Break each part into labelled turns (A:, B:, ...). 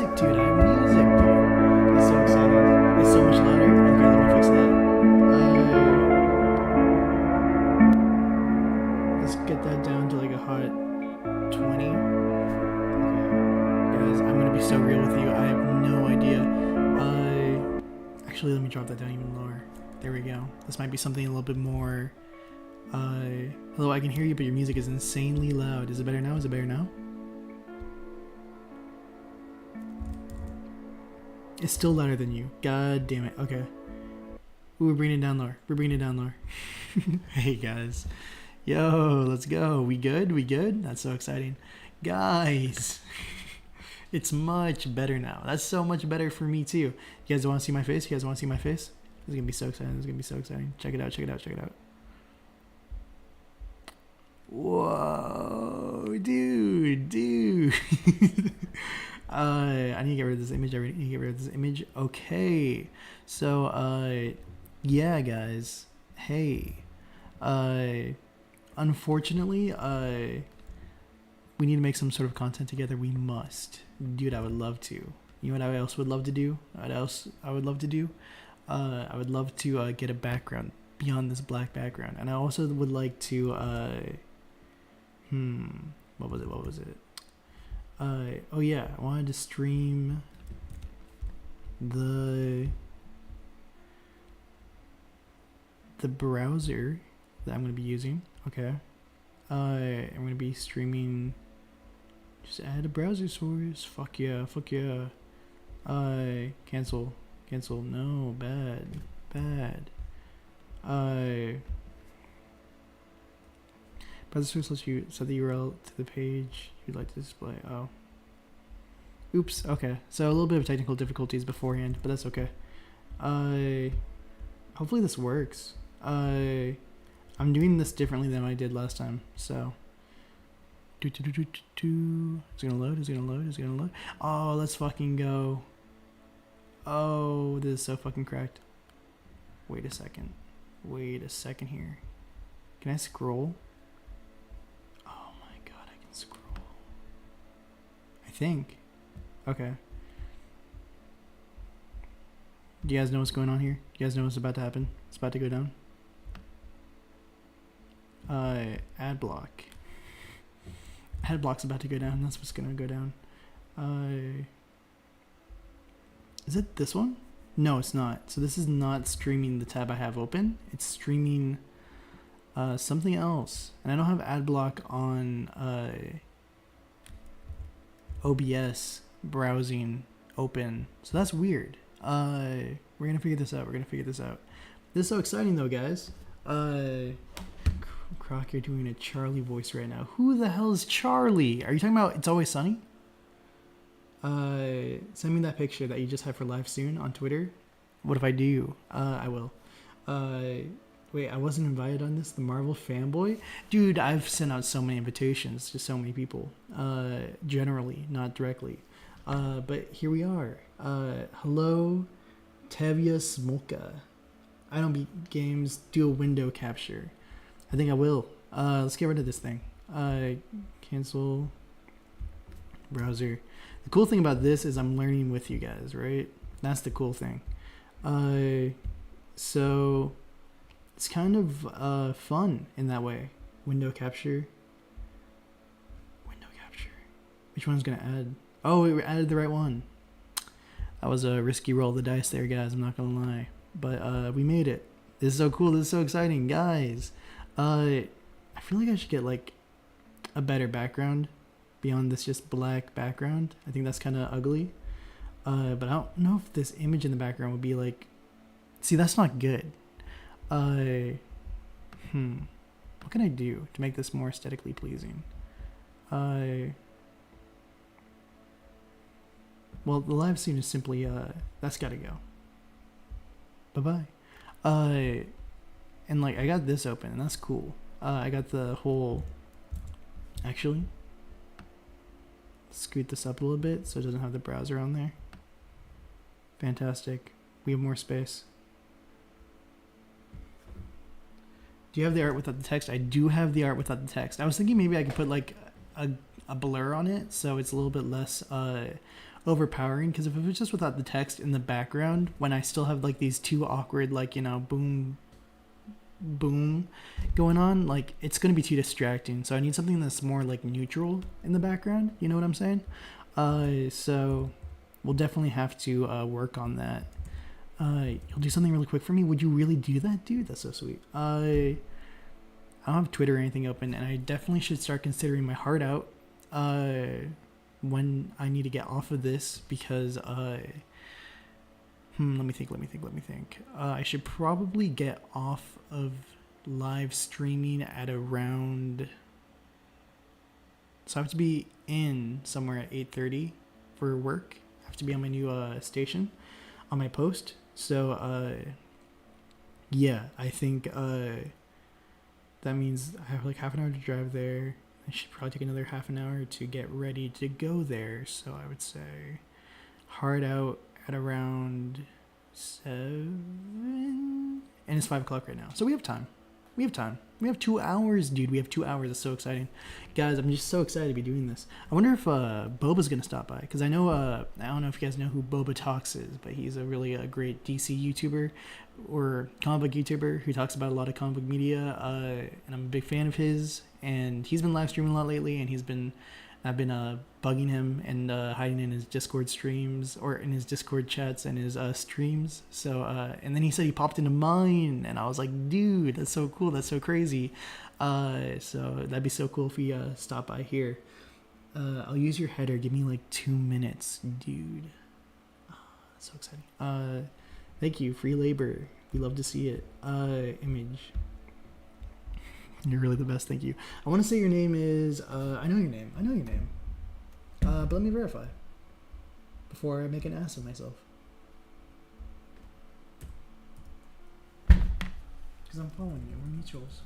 A: music, dude. I have music, dude. It's so exciting. It's so much louder. Okay, let me fix that. Let's get that down to like a hot 20. Okay, guys, I'm gonna be so real with you. I have no idea. Actually, let me drop that down even lower. There we go. This might be something a little bit more. Hello, I can hear you, but your music is insanely loud. Is it better now? Is it better now? It's still louder than you. God damn it. Okay. Ooh, we're bringing it down lower. We're bringing it down lower. Hey, guys. Yo, let's go. We good? We good? That's so exciting. Guys. It's much better now. That's so much better for me, too. You guys want to see my face? You guys want to see my face? This is going to be so exciting. This is going to be so exciting. Check it out. Check it out. Check it out. Whoa, dude. I need to get rid of this image. I need to get rid of this image. Okay, so yeah, guys. Hey, unfortunately, we need to make some sort of content together. We must, dude. I would love to. You know what I else would love to do? What else I would love to do? I would love to get a background beyond this black background, and I also would like to what was it? Oh yeah, I wanted to stream the browser that I'm going to be using. Okay. I'm going to be streaming, just add a browser source. Fuck yeah. Cancel. No, bad. Browser source lets you set the URL to the page you'd like to display. Oh. Oops. Okay. So a little bit of technical difficulties beforehand, but that's okay. Hopefully this works. I'm doing this differently than I did last time, so. It's gonna load. Oh, let's fucking go. Oh, this is so fucking cracked. Wait a second here. Can I scroll? Scroll. I think. Okay. Do you guys know what's going on here? You guys know what's about to happen? It's about to go down. Ad block. Ad block's about to go down. That's what's gonna go down. Is it this one? No, it's not. So this is not streaming the tab I have open. It's streaming something else, and I don't have ad block on OBS browsing open, so that's weird. We're gonna figure this out. This is so exciting though, guys. Croc, you're doing a Charlie voice right now. Who the hell is Charlie? Are you talking about It's Always Sunny? Send me that picture that you just had for live soon on Twitter. What if I do? I will. Wait, I wasn't invited on this? The Marvel fanboy? Dude, I've sent out so many invitations to so many people. Generally, not directly. But here we are. Hello, Tevya Smolka. I don't beat games, do a window capture. I think I will. Let's get rid of this thing. Cancel browser. The cool thing about this is I'm learning with you guys, right? That's the cool thing. So it's kind of fun in that way. Window capture. Which one's gonna add? Oh, we added the right one. That was a risky roll of the dice there, guys. I'm not gonna lie, but we made it. This is so cool. This is so exciting, guys. I feel like I should get like a better background beyond this just black background. I think that's kind of ugly. But I don't know if this image in the background would be like. See, that's not good. What can I do to make this more aesthetically pleasing? Well, the live scene is simply, that's gotta go. Bye-bye. And like, I got this open, and that's cool. I got the whole, actually, scoot this up a little bit so it doesn't have the browser on there. Fantastic. We have more space. Do you have the art without the text? I do have the art without the text. I was thinking maybe I could put like a blur on it so it's a little bit less overpowering, because if it was just without the text in the background, when I still have like these two awkward, like, you know, boom boom going on, like it's going to be too distracting. So I need something that's more like neutral in the background, you know what I'm saying? So we'll definitely have to work on that. You'll do something really quick for me? Would you really do that, dude? That's so sweet. I don't have Twitter or anything open, and I definitely should start considering my heart out when I need to get off of this, because let me think. I should probably get off of live streaming at around, so I have to be in somewhere at 8:30 for work. I have to be on my new station on my post. So yeah, I think that means I have like half an hour to drive there. I should probably take another half an hour to get ready to go there. So I would say hard out at around 7, and it's 5 o'clock right now. So we have time. We have 2 hours, dude. We have 2 hours. It's so exciting. Guys, I'm just so excited to be doing this. I wonder if Boba's going to stop by. Because I know, I don't know if you guys know who Boba Talks is, but he's a really great DC YouTuber or comic book YouTuber who talks about a lot of comic book media. And I'm a big fan of his. And he's been live streaming a lot lately. And I've been bugging him and hiding in his Discord streams, or in his Discord chats and his streams. So and then he said he popped into mine, and I was like, dude, that's so cool, that's so crazy. So that'd be so cool if he stopped by here. I'll use your header. Give me like 2 minutes, dude. That's so exciting. Thank you. Free labor. We love to see it. Image. You're really the best. Thank you. I want to say your name is. I know your name. But let me verify before I make an ass of myself. Because I'm following you. We're mutuals.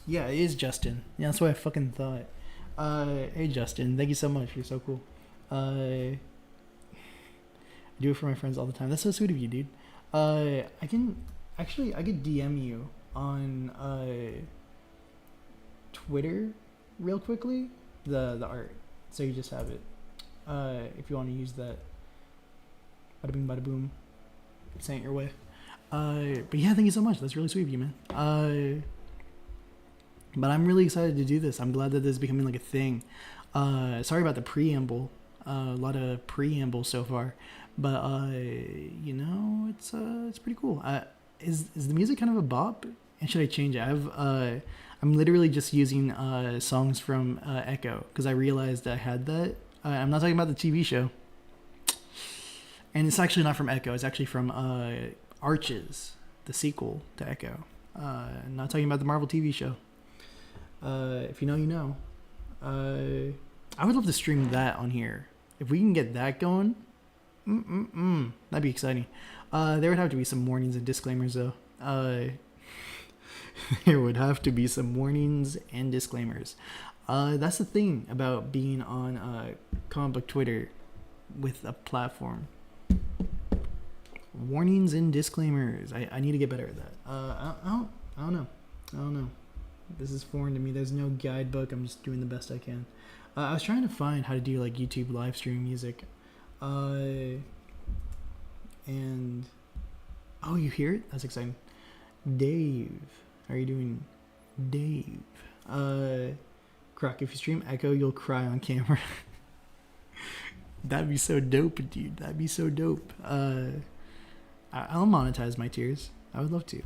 A: Yeah, it is Justin. Yeah, that's what I fucking thought. Hey Justin, thank you so much. You're so cool. I do it for my friends all the time. That's so sweet of you, dude. I could DM you on Twitter real quickly, the art, so you just have it if you want to use that. Bada bing bada boom, send it your way. But yeah, thank you so much. That's really sweet of you, man. But I'm really excited to do this. I'm glad that this is becoming like a thing. Sorry about the preamble. A lot of preamble so far, but you know, it's pretty cool. Is the music kind of a bop? And should I change it? I'm literally just using songs from Echo, because I realized I had that. I'm not talking about the TV show, and it's actually not from Echo. It's actually from Arches, the sequel to Echo. I'm not talking about the Marvel TV show. If you know, you know. I would love to stream that on here. If we can get that going, that'd be exciting. There would have to be some warnings and disclaimers, though. There would have to be some warnings and disclaimers. That's the thing about being on comic book Twitter with a platform. Warnings and disclaimers. I need to get better at that. I don't know. This is foreign to me. There's no guidebook. I'm just doing the best I can. I was trying to find how to do like YouTube live stream music. And oh, you hear it? That's exciting. Dave, how are you doing, Dave? Croc, if you stream Echo, you'll cry on camera. That'd be so dope, dude. That'd be so dope. I'll monetize my tears. I would love to.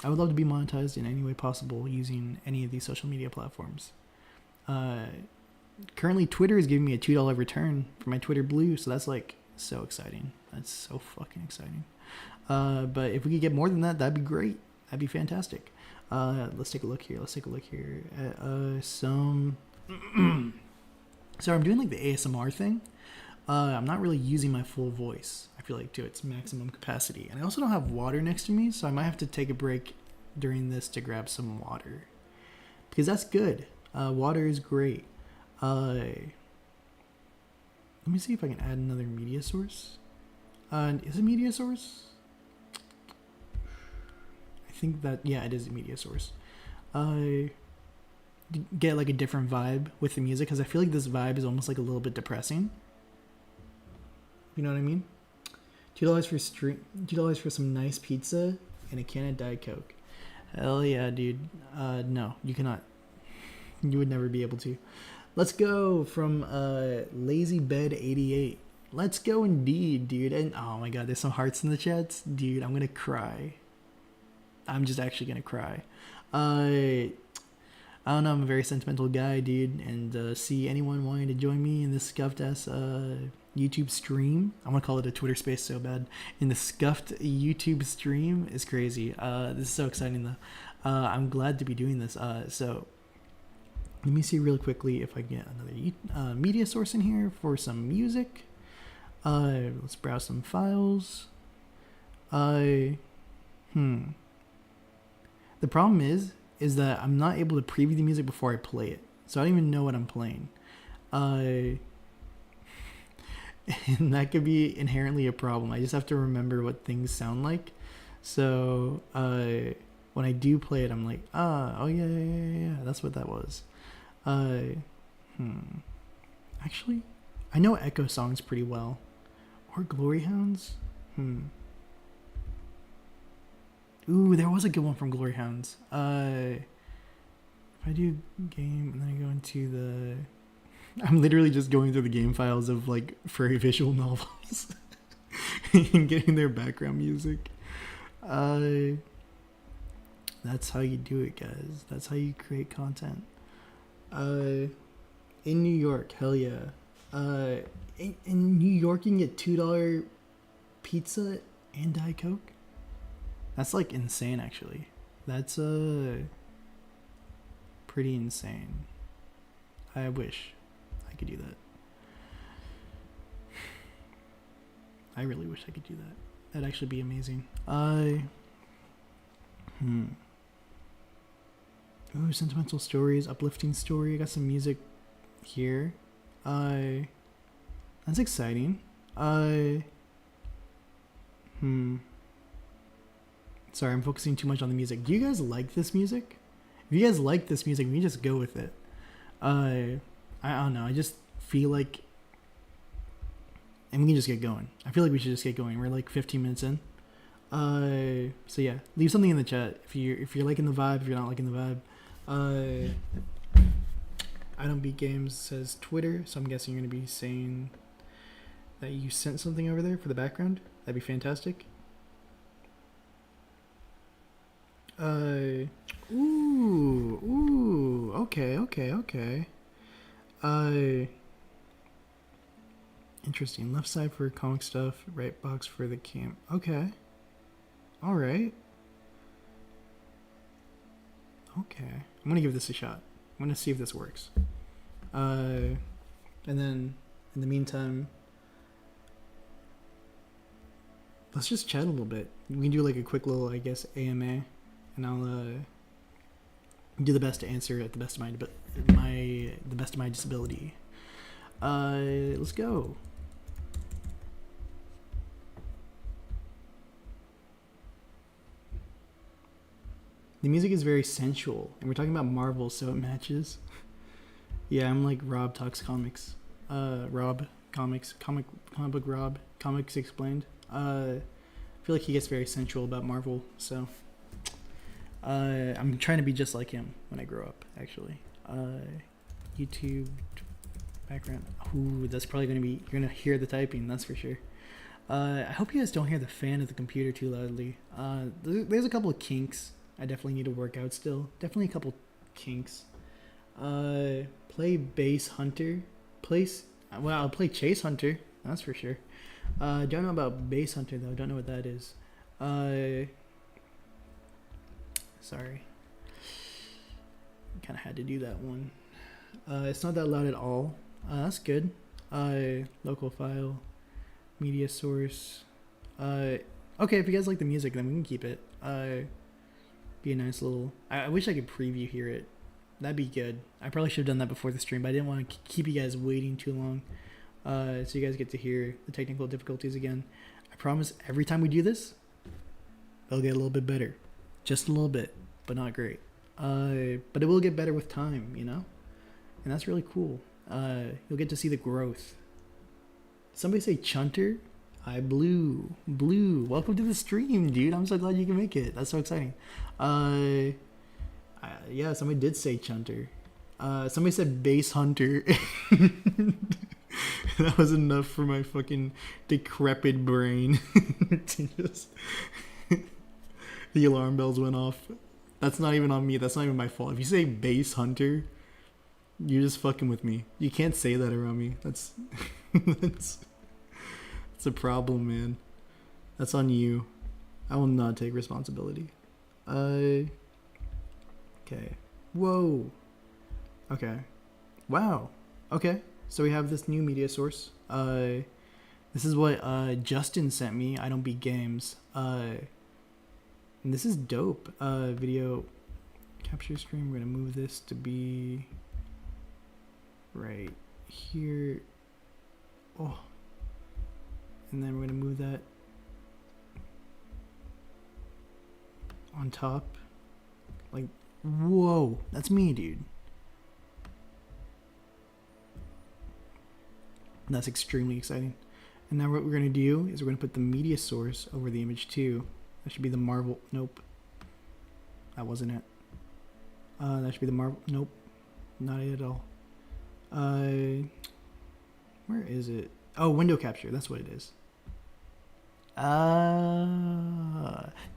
A: I would love to be monetized in any way possible using any of these social media platforms. Currently, Twitter is giving me a $2 return for my Twitter Blue, so that's like so exciting. That's so fucking exciting. But if we could get more than that, that'd be great. That'd be fantastic. Let's take a look here. At some. So I'm doing like the ASMR thing. I'm not really using my full voice, I feel like, to its maximum capacity. And I also don't have water next to me, so I might have to take a break during this to grab some water, because that's good. Water is great. Let me see if I can add another media source. Is it media source? I think that, yeah, it is a media source. Get like a different vibe with the music, because I feel like this vibe is almost like a little bit depressing. You know what I mean? $2 for $2 for some nice pizza and a can of Diet Coke. Hell yeah, dude. No, you cannot. You would never be able to. Let's go from Lazy Bed 88. Let's go indeed, dude. And oh my god, there's some hearts in the chats. Dude, I'm gonna cry. I'm just actually gonna cry. I don't know, I'm a very sentimental guy, dude, and see anyone wanting to join me in this scuffed ass YouTube stream. I'm gonna call it a Twitter space so bad. In the scuffed YouTube stream is crazy. This is so exciting though. I'm glad to be doing this. So let me see real quickly if I get another media source in here for some music. Let's browse some files. The problem is that I'm not able to preview the music before I play it. So I don't even know what I'm playing. And that could be inherently a problem. I just have to remember what things sound like. So when I do play it, I'm like, oh yeah, that's what that was. Actually, I know Echo songs pretty well. Or Glory Hounds? Ooh, there was a good one from Glory Hounds. If I do game and then I go into the... I'm literally just going through the game files of like furry visual novels and getting their background music. That's how you do it, guys. That's how you create content. In New York, hell yeah. In New York, you can get $2 pizza and Diet Coke. That's like insane, actually. That's pretty insane. I wish I could do that. I really wish I could do that. That'd actually be amazing. Ooh, sentimental stories, uplifting story. I got some music here. That's exciting. Sorry, I'm focusing too much on the music. Do you guys like this music? If you guys like this music, we just go with it. I don't know. I just feel like, and we can just get going. I feel like we should just get going. We're like 15 minutes in. So yeah, leave something in the chat if you're liking the vibe. If you're not liking the vibe. I don't beat games says Twitter, so I'm guessing you're gonna be saying that you sent something over there for the background. That'd be fantastic. Okay. Interesting. Left side for comic stuff, right box for the camp. Okay. All right. Okay. I'm gonna give this a shot. I'm gonna see if this works. And then in the meantime, let's just chat a little bit. We can do like a quick little, I guess, AMA, and I'll do the best to answer at the best of my disability. Let's go. The music is very sensual, and we're talking about Marvel, so it matches. Yeah, I'm like Rob Talks Comics. Rob Comics, comic book Rob, Comics Explained. I feel like he gets very sensual about Marvel, so I'm trying to be just like him when I grow up, actually. YouTube background. Ooh, that's probably gonna be, you're gonna hear the typing, that's for sure. I hope you guys don't hear the fan of the computer too loudly. There's a couple of kinks I definitely need to work out still. Definitely a couple kinks. Play Base Hunter. I'll play Chase Hunter, that's for sure. Don't know about Base Hunter though. Don't know what that is. Sorry. Kind of had to do that one. It's not that loud at all. That's good. Local file, media source. Okay, if you guys like the music, then we can keep it. Be a nice little. I wish I could preview hear it. That'd be good. I probably should have done that before the stream, but I didn't want to keep you guys waiting too long. So you guys get to hear the technical difficulties again. I promise every time we do this, it'll get a little bit better. Just a little bit, but not great. But it will get better with time, you know? And that's really cool. You'll get to see the growth. Somebody say Chunter. I Blue. Blue. Welcome to the stream, dude. I'm so glad you can make it. That's so exciting. Yeah, somebody did say Chunter. Somebody said Base Hunter. That was enough for my fucking decrepit brain to just. The alarm bells went off. That's not even on me. That's not even my fault. If you say Base Hunter, you're just fucking with me. You can't say that around me. That's that's a problem, man. That's on you. I will not take responsibility. Okay. Whoa. Okay. Wow. Okay. So we have this new media source. This is what Justin sent me. I don't beat games. And this is dope. Video capture stream. We're gonna move this to be right here. Oh. And then we're gonna move that on top. Like, whoa, that's me, dude. That's extremely exciting. And now what we're going to do is we're going to put the media source over the image too. That should be the Marvel. Nope. That wasn't it. That should be the Marvel. Nope. Not it at all. Where is it? Oh, window capture. That's what it is.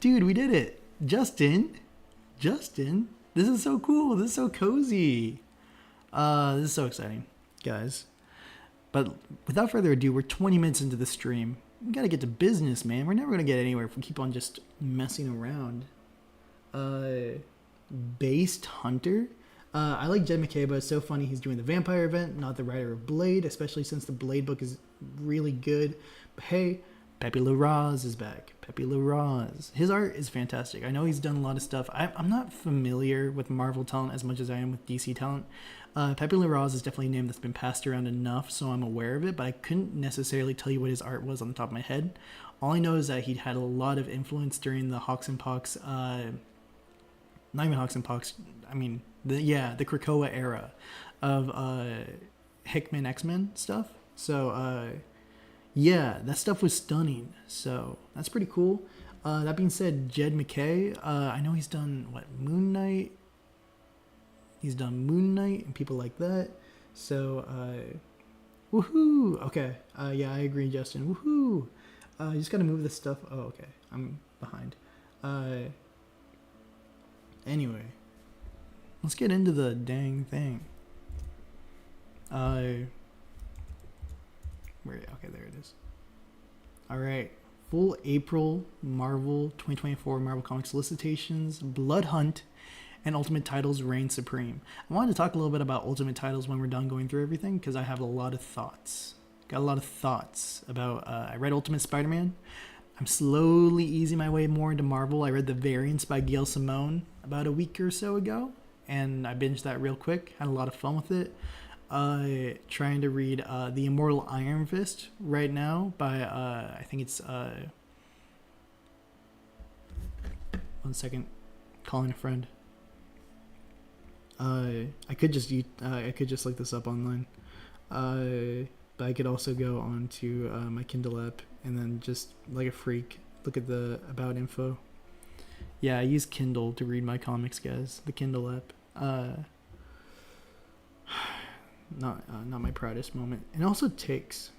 A: Dude, we did it. Justin, this is so cool. This is so cozy. This is so exciting, guys. But without further ado, we're 20 minutes into the stream. We gotta get to business, man. We're never gonna get anywhere if we keep on just messing around. Based Hunter. I like Jed McKay, but it's so funny he's doing the vampire event, not the writer of Blade, especially since the Blade book is really good. But hey, Pepe Larraz is back. Pepe Larraz. His art is fantastic. I know he's done a lot of stuff. I'm not familiar with Marvel talent as much as I am with DC talent. Pepe Larraz is definitely a name that's been passed around enough, so I'm aware of it, but I couldn't necessarily tell you what his art was on the top of my head. All I know is that he'd had a lot of influence during the Hawks and Pox, not even Hawks and Pox, I mean, the Krakoa era of Hickman X-Men stuff. So, yeah, that stuff was stunning. So that's pretty cool. That being said, Jed McKay, I know he's done, Moon Knight? He's done Moon Knight and people like that. So, woohoo! Okay, yeah, I agree, Justin. Woohoo! You just gotta move this stuff. Oh, okay, I'm behind. Anyway, let's get into the dang thing. Okay, there it is. All right, full April Marvel 2024 Marvel Comics solicitations, Blood Hunt, and Ultimate Titles reign supreme. I wanted to talk a little bit about Ultimate Titles when we're done going through everything, because I have a lot of thoughts. Got a lot of thoughts about, I read Ultimate Spider-Man. I'm slowly easing my way more into Marvel. I read The Variants by Gail Simone about a week or so ago, and I binged that real quick. Had a lot of fun with it. Trying to read The Immortal Iron Fist right now by, I think it's, 1 second, calling a friend. I could just look this up online, but I could also go on to my Kindle app and then just like a freak look at the about info. Yeah, I use Kindle to read my comics, guys. The Kindle app. Not my proudest moment. It also takes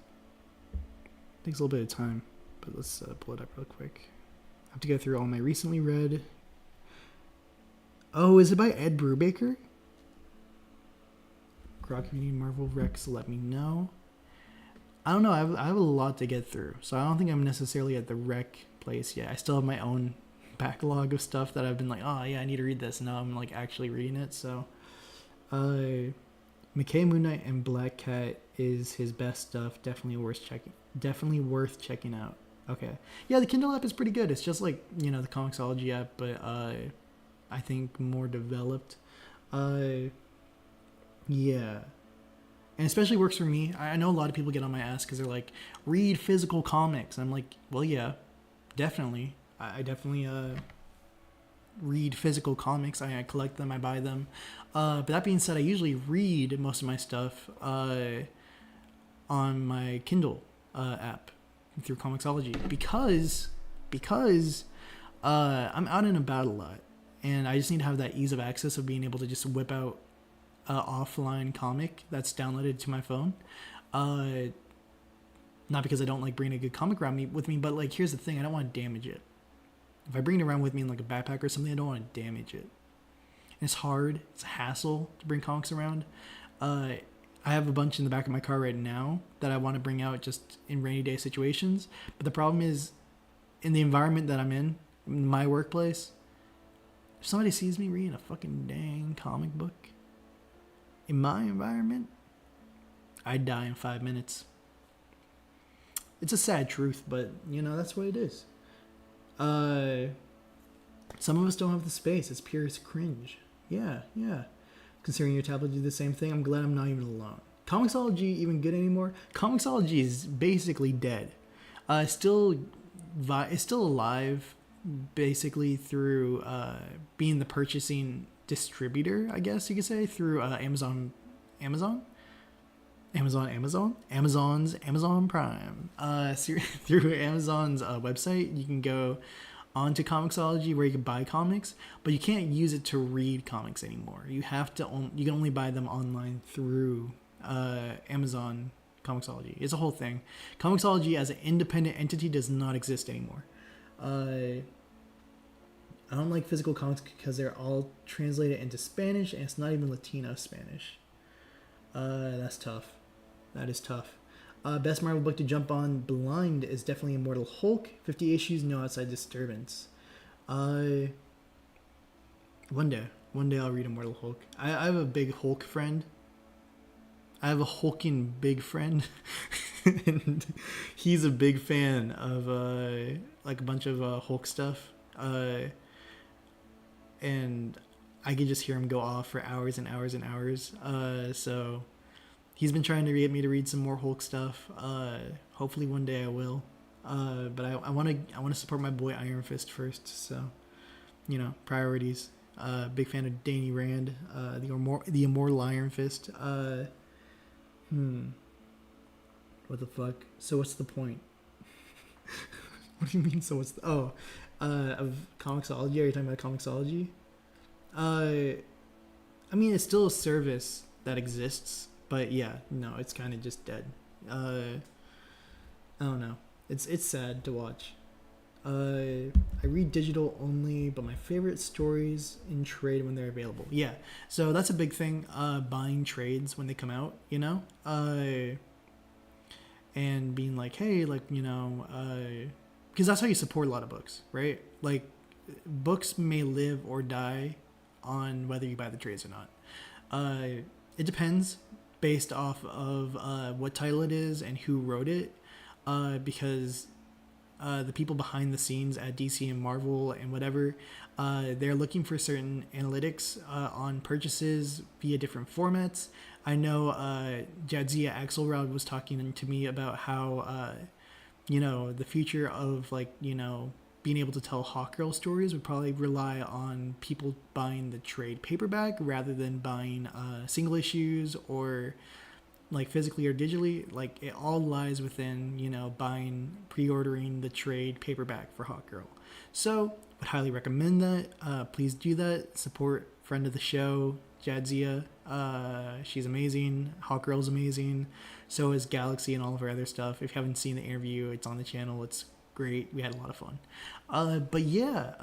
A: a little bit of time, but let's pull it up real quick. I have to go through all my recently read. Oh, is it by Ed Brubaker? Croc Community Marvel Rex, let me know. I don't know. I have a lot to get through, so I don't think I'm necessarily at the rec place yet. I still have my own backlog of stuff that I've been like, oh yeah, I need to read this. Now I'm like actually reading it. So, McKay, Moon Knight, and Black Cat is his best stuff. Definitely worth checking out. Okay, yeah, the Kindle app is pretty good. It's just like the Comixology app, but I think more developed. Yeah. And especially works for me. I know a lot of people get on my ass because they're like, read physical comics. I'm like, well, yeah, definitely. I definitely read physical comics. I collect them. I buy them. But that being said, I usually read most of my stuff on my Kindle. app through Comixology because I'm out and about a lot, and I just need to have that ease of access of being able to just whip out an offline comic that's downloaded to my phone. Not because I don't like bringing a good comic around with me, but like here's the thing: I don't want to damage it. If I bring it around with me in like a backpack or something, I don't want to damage it. And it's hard. It's a hassle to bring comics around. I have a bunch in the back of my car right now that I want to bring out just in rainy day situations. But the problem is, in the environment that I'm in my workplace, if somebody sees me reading a fucking dang comic book in my environment, I'd die in 5 minutes. It's a sad truth, but that's what it is. Some of us don't have the space. It's pure cringe. Yeah. Considering your tablet do the same thing, I'm glad I'm not even alone. Comixology even good anymore? Comixology is basically dead. It's still alive, basically through being the purchasing distributor, I guess you could say, through Amazon's Amazon Prime. Through Amazon's website, you can go onto Comixology where you can buy comics, but you can't use it to read comics anymore. You can only buy them online through Amazon Comixology. It's a whole thing. Comixology as an independent entity does not exist anymore. I don't like physical comics because they're all translated into Spanish, and it's not even Latino Spanish. That's tough. That is tough. Best Marvel book to jump on blind is definitely Immortal Hulk. 50 issues, no outside disturbance. One day I'll read Immortal Hulk. I have a big Hulk friend. I have a hulking big friend. And he's a big fan of like a bunch of Hulk stuff. And I could just hear him go off for hours and hours and hours. So he's been trying to get me to read some more Hulk stuff. Hopefully one day I will. But I want to support my boy Iron Fist first. So, priorities. Big fan of Danny Rand, the immortal Iron Fist. What the fuck? So what's the point? What do you mean? So what's of Comixology? Are you talking about Comixology? I mean, it's still a service that exists, but yeah, no, it's kind of just dead. I don't know. It's sad to watch. I read digital only, but my favorite stories in trade when they're available. Yeah, so that's a big thing. Buying trades when they come out, and being like, hey, like, because that's how you support a lot of books, right? Like, books may live or die on whether you buy the trades or not. It depends based off of what title it is and who wrote it, because the people behind the scenes at DC and Marvel and whatever, they're looking for certain analytics on purchases via different formats. I know Jadzia Axelrod was talking to me about how the future of being able to tell Hawkgirl stories would probably rely on people buying the trade paperback rather than buying single issues or like physically or digitally. Like, it all lies within pre-ordering the trade paperback for Hawkgirl. So would highly recommend that. Please do that. Support friend of the show, Jadzia. She's amazing. Hawkgirl's amazing. So is Galaxy and all of her other stuff. If you haven't seen the interview, it's on the channel. It's great. We had a lot of fun. But yeah,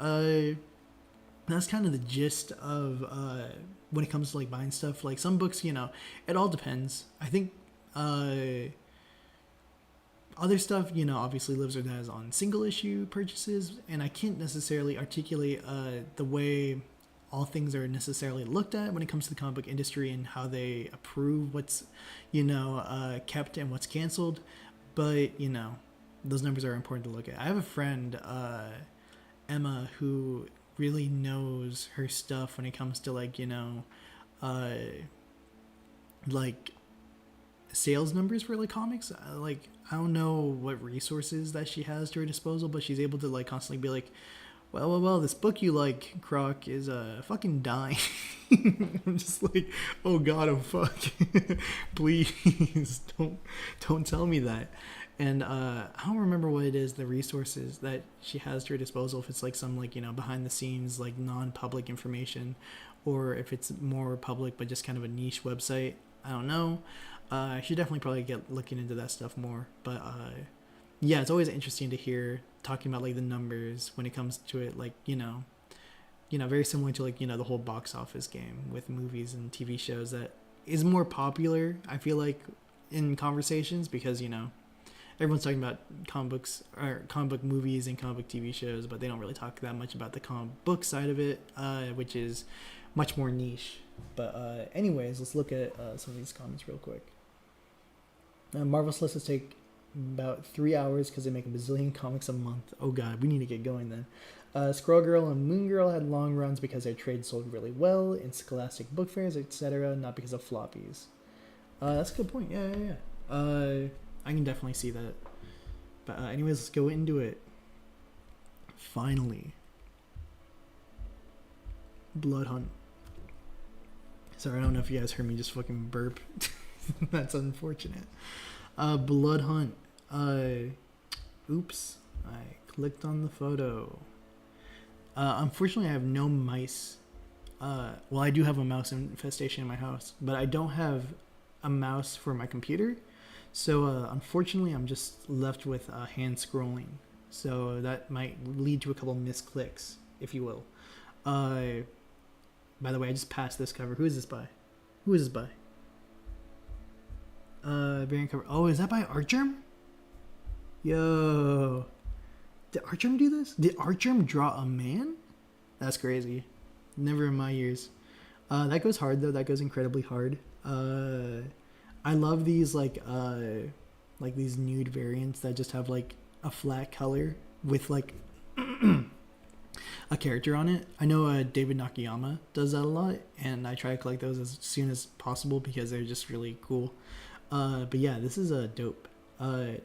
A: that's kind of the gist of when it comes to like buying stuff. Like, some books, it all depends. I think other stuff, obviously lives or dies on single issue purchases, and I can't necessarily articulate the way all things are necessarily looked at when it comes to the comic book industry and how they approve what's kept and what's canceled. But those numbers are important to look at. I have a friend, Emma, who really knows her stuff when it comes to like sales numbers for like comics. I don't know what resources that she has to her disposal, but she's able to like constantly be like, well, this book you like, Croc, is fucking dying. I'm just like, oh god, oh fuck. Please don't tell me that. And I don't remember what it is, the resources that she has to her disposal, if it's like some like, you know, behind the scenes like non-public information, or if it's more public but just kind of a niche website. I don't know. I should definitely probably get looking into that stuff more. But yeah, it's always interesting to hear talking about like the numbers when it comes to it, like, you know, very similar to like, you know, the whole box office game with movies and TV shows that is more popular, I feel like, in conversations, because, you know, everyone's talking about comic books or comic book movies and comic book TV shows, but they don't really talk that much about the comic book side of it, which is much more niche. But anyways, let's look at some of these comments real quick. Marvel solicits take about 3 hours because they make a bazillion comics a month. Oh god, we need to get going then. Squirrel Girl and Moon Girl had long runs because their trade sold really well in Scholastic book fairs, etc., not because of floppies. That's a good point. Yeah. I can definitely see that. But anyways, let's go into it. Finally. Blood Hunt. Sorry, I don't know if you guys heard me just fucking burp. That's unfortunate. Blood Hunt. Oops. I clicked on the photo. Unfortunately, I have no mice. Well, I do have a mouse infestation in my house, but I don't have a mouse for my computer. So, unfortunately, I'm just left with hand scrolling. So that might lead to a couple misclicks, if you will. By the way, I just passed this cover. Who is this by? Variant cover. Oh, is that by Artgerm? Yo. Did Artgerm do this? Did Artgerm draw a man? That's crazy. Never in my years. That goes hard, though. That goes incredibly hard. I love these, like these nude variants that just have, like, a flat color with, like, a character on it. I know David Nakayama does that a lot, and I try to collect those as soon as possible because they're just really cool. But yeah, this is dope. I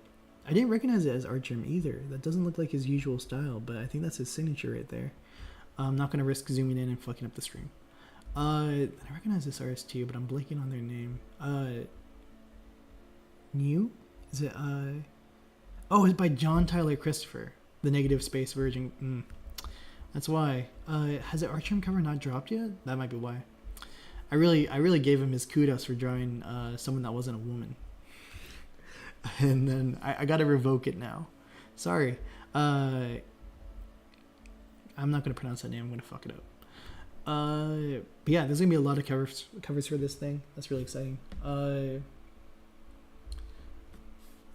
A: didn't recognize it as Artgerm either. That doesn't look like his usual style, but I think that's his signature right there. I'm not going to risk zooming in and fucking up the stream. I recognize this artist too, but I'm blanking on their name. New? Is it, oh, it's by John Tyler Christopher, the Negative Space Virgin. That's why. Has the Artgerm cover not dropped yet? That might be why. I really gave him his kudos for drawing someone that wasn't a woman. And then I gotta revoke it now. Sorry. I'm not gonna pronounce that name. I'm gonna fuck it up. But yeah, there's gonna be a lot of covers for this thing. That's really exciting.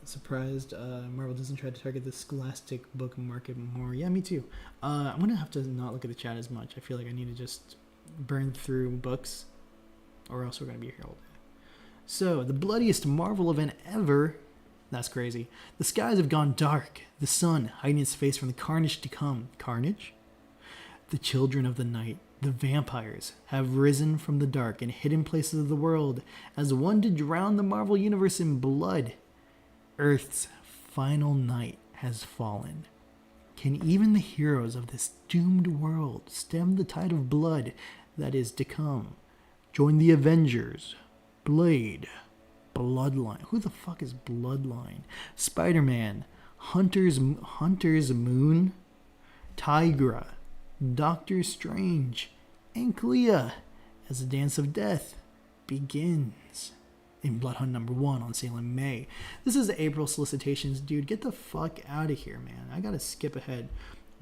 A: Surprised Marvel doesn't try to target the Scholastic book market more. Yeah, me too. I'm gonna have to not look at the chat as much. I feel like I need to just burn through books, or else we're gonna be here all day. So, the bloodiest Marvel event ever. That's crazy. The skies have gone dark. The sun hiding its face from the carnage to come. Carnage? The children of the night, the vampires, have risen from the dark and hidden places of the world as one to drown the Marvel Universe in blood. Earth's final night has fallen. Can even the heroes of this doomed world stem the tide of blood that is to come? Join the Avengers. Blade. Bloodline. Who the fuck is Bloodline? Spider-Man. Hunter's Moon. Tigra. Doctor Strange. And Clea as the Dance of Death begins. In Blood Hunt #1 on sale in May. This is the April solicitations. Dude, get the fuck out of here, man. I gotta skip ahead.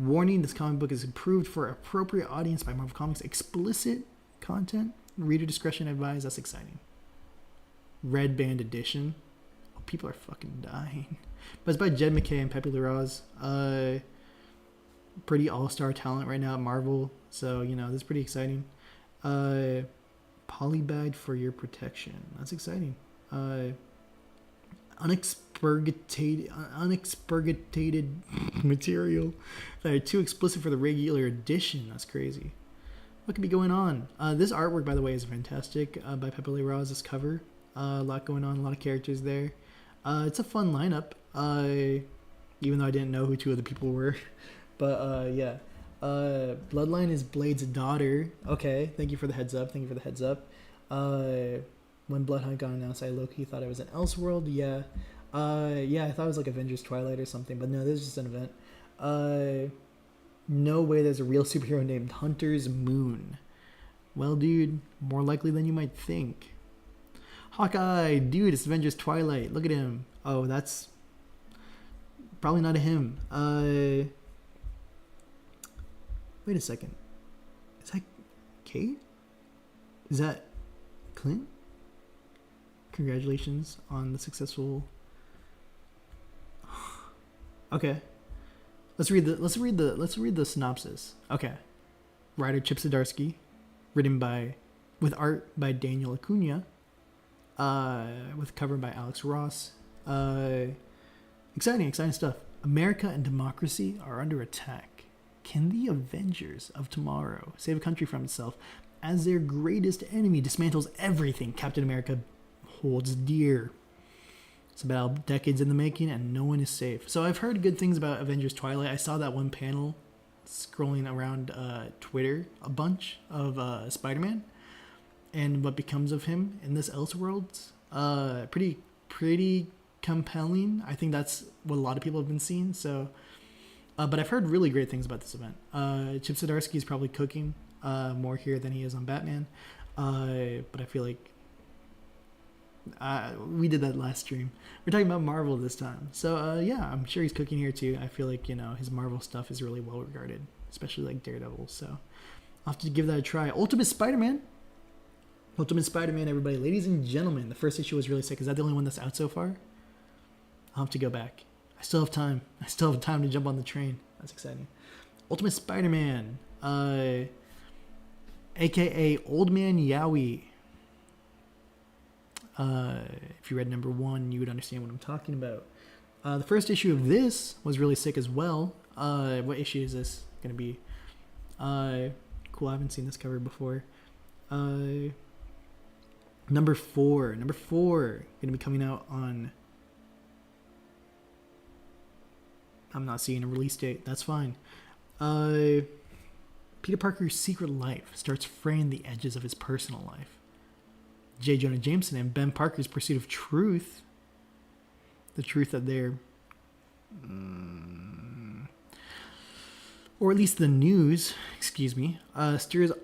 A: Warning, this comic book is approved for appropriate audience by Marvel Comics. Explicit content. Reader discretion advised. That's exciting. Red Band Edition. Oh, people are fucking dying. But it's by Jed McKay and Pepe Larraz. Pretty all-star talent right now at Marvel. So, you know, this is pretty exciting. Polybagged for your protection. That's exciting. Unexpurgated material that are too explicit for the regular edition. That's crazy. What could be going on? This artwork, by the way, is fantastic. By Pepe Larraz, this cover. A lot going on, a lot of characters there. It's a fun lineup. Even though I didn't know who two of the people were. But yeah. Bloodline is Blade's daughter. Okay, thank you for the heads up. When Blood Hunt got announced, I low-key thought it was an Elseworld. Yeah. Yeah, I thought it was like Avengers Twilight or something, but no, this is just an event. No way there's a real superhero named Hunter's Moon. Well, dude, more likely than you might think. Hawkeye, dude, it's Avengers Twilight. Look at him. Oh, that's probably not a him. Wait a second. Is that Kate? Is that Clint? Congratulations on the successful. Okay. Let's read the synopsis. Okay. Writer Chip Zdarsky, with art by Daniel Acuna, with cover by Alex Ross. Exciting stuff. America and democracy are under attack. Can the Avengers of Tomorrow save a country from itself as their greatest enemy dismantles everything Captain America holds dear? It's about decades in the making and no one is safe. So I've heard good things about Avengers Twilight. I saw that one panel scrolling around Twitter a bunch of Spider-Man and what becomes of him in this Elseworlds. Pretty compelling. I think that's what a lot of people have been seeing. So, but I've heard really great things about this event. Chip Zdarsky is probably cooking more here than he is on Batman. But I feel like we did that last stream. We're talking about Marvel this time. So yeah, I'm sure he's cooking here too. I feel like, his Marvel stuff is really well regarded, especially like Daredevil. So I'll have to give that a try. Ultimate Spider-Man, everybody. Ladies and gentlemen, the first issue was really sick. Is that the only one that's out so far? I'll have to go back. I still have time to jump on the train. That's exciting. Ultimate Spider-Man, aka Old Man Yowie. If you read number 1, you would understand what I'm talking about. The first issue of this was really sick as well. What issue is this going to be? Cool, I haven't seen this cover before. Number 4. Going to be coming out on... I'm not seeing a release date. That's fine. Peter Parker's secret life starts fraying the edges of his personal life. J. Jonah Jameson and Ben Parker's pursuit of truth, the truth that they're, or at least the news, stirs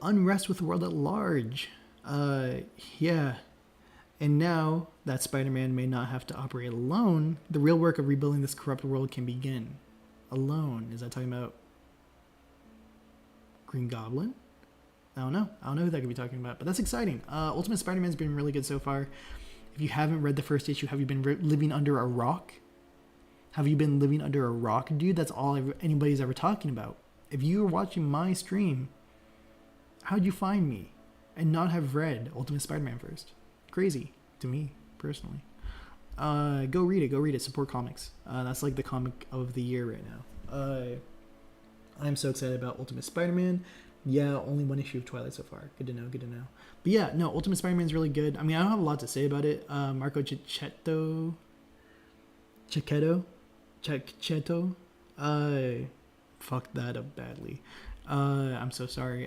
A: unrest with the world at large. Yeah. And now that Spider-Man may not have to operate alone, the real work of rebuilding this corrupt world can begin. Alone. Is that talking about Green Goblin? I don't know who that could be talking about, but that's exciting. Ultimate Spider-Man's been really good so far. If you haven't read the first issue, have you been living under a rock? Dude? That's all anybody's ever talking about. If you were watching my stream, how'd you find me and not have read Ultimate Spider-Man first? Crazy to me, personally. Go read it. Support comics. That's like the comic of the year right now. I'm so excited about Ultimate Spider-Man. Yeah, only 1 issue of Twilight so far. Good to know. But yeah, no, Ultimate Spider-Man is really good. I mean, I don't have a lot to say about it. Marco Checchetto. Fucked that up badly. I'm so sorry.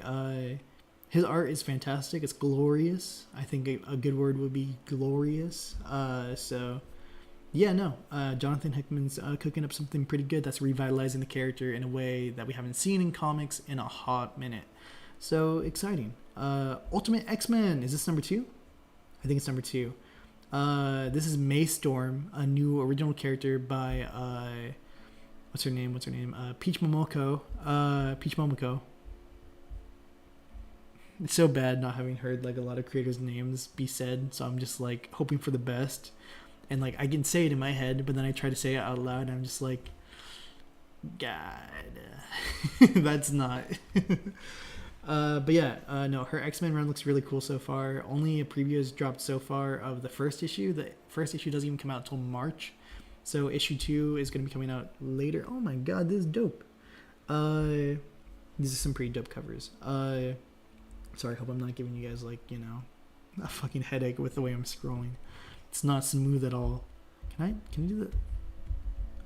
A: His art is fantastic. It's glorious. I think a good word would be glorious. So, yeah, no. Jonathan Hickman's cooking up something pretty good that's revitalizing the character in a way that we haven't seen in comics in a hot minute. So, exciting. Ultimate X-Men. Is this number 2? I think it's number 2. This is May Storm, a new original character by, what's her name? Peach Momoko. It's so bad not having heard like a lot of creators' names be said, so I'm just like hoping for the best. And like I can say it in my head, but then I try to say it out loud and I'm just like, God, that's not. But yeah, no, her X-Men run looks really cool so far. Only a preview has dropped so far of the first issue. The first issue doesn't even come out until March. So issue 2 is going to be coming out later. Oh my God, this is dope. These are some pretty dope covers. Sorry, I hope I'm not giving you guys like, a fucking headache with the way I'm scrolling. It's not smooth at all. Can you do that?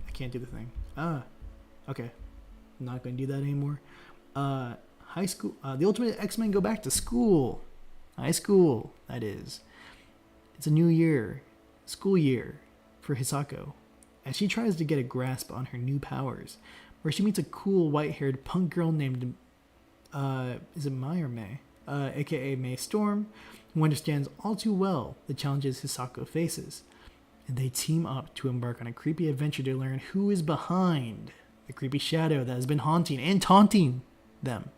A: I can't do the thing. Okay. I'm not going to do that anymore. High school. The Ultimate X-Men go back to school. High school, that is. It's a new year. School year. for Hisako as she tries to get a grasp on her new powers, where she meets a cool white-haired punk girl named, is it Mai or May? Aka May Storm, who understands all too well the challenges Hisako faces. And they team up to embark on a creepy adventure to learn who is behind the creepy shadow that has been haunting and taunting them.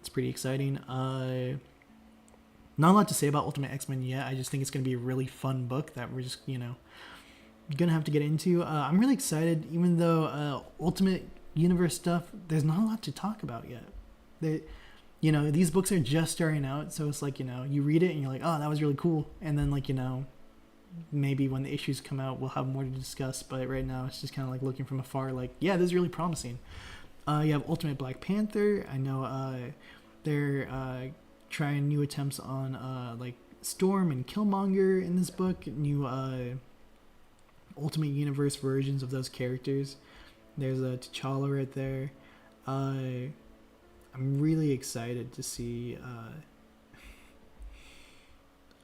A: It's pretty exciting. Not a lot to say about Ultimate X-Men yet. I just think it's going to be a really fun book that we're just, gonna have to get into. I'm really excited, even though Ultimate Universe stuff, there's not a lot to talk about yet. These books are just starting out, so it's like, you read it and you're like, oh, that was really cool. And then, like, maybe when the issues come out, we'll have more to discuss. But right now, it's just kind of like looking from afar, like, yeah, this is really promising. You have Ultimate Black Panther. I know they're trying new attempts on like Storm and Killmonger in this book. New Ultimate Universe versions of those characters. There's a T'Challa right there. I'm really excited to see.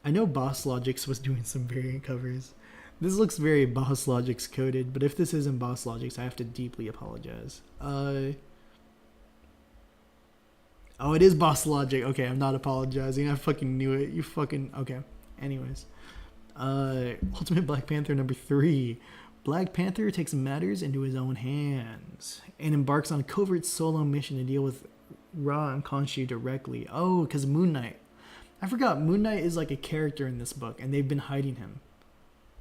A: I know Boss Logic's was doing some variant covers. This looks very Boss Logic's coded, but if this isn't Boss Logic's, I have to deeply apologize. Oh, it is Boss Logic. Okay, I'm not apologizing. I fucking knew it. You fucking... Okay. Anyways. Ultimate Black Panther number 3. Black Panther takes matters into his own hands and embarks on a covert solo mission to deal with Ra and Khonshu directly. Oh, because Moon Knight. I forgot. Moon Knight is like a character in this book, and they've been hiding him.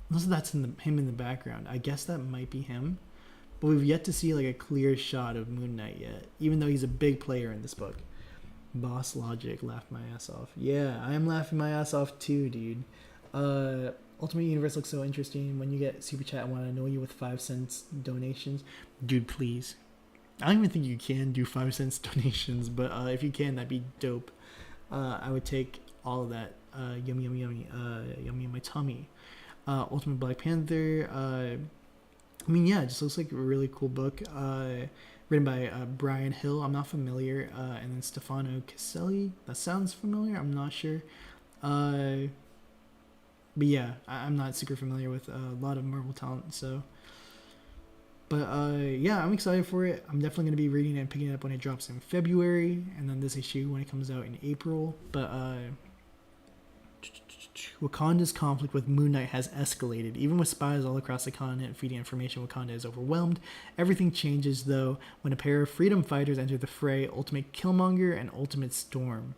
A: Unless that's him in the background. I guess that might be him. But we've yet to see like a clear shot of Moon Knight yet, even though he's a big player in this book. Boss Logic, laughed my ass off. Yeah, I am laughing my ass off too, dude. Ultimate Universe looks so interesting. When you get Super Chat, I want to annoy you with 5 cents donations. Dude, please. I don't even think you can do 5 cents donations, but if you can, that'd be dope. I would take all of that. Yummy, yummy, yummy. Yummy in my tummy. Ultimate Black Panther. It just looks like a really cool book. Written by Brian Hill. I'm not familiar. And then Stefano Caselli. That sounds familiar. I'm not sure. But yeah, I'm not super familiar with a lot of Marvel talent. So, but yeah, I'm excited for it. I'm definitely going to be reading it and picking it up when it drops in February. And then this issue when it comes out in April. But Wakanda's conflict with Moon Knight has escalated. Even with spies all across the continent feeding information, Wakanda is overwhelmed. Everything changes, though, when a pair of freedom fighters enter the fray, Ultimate Killmonger and Ultimate Storm.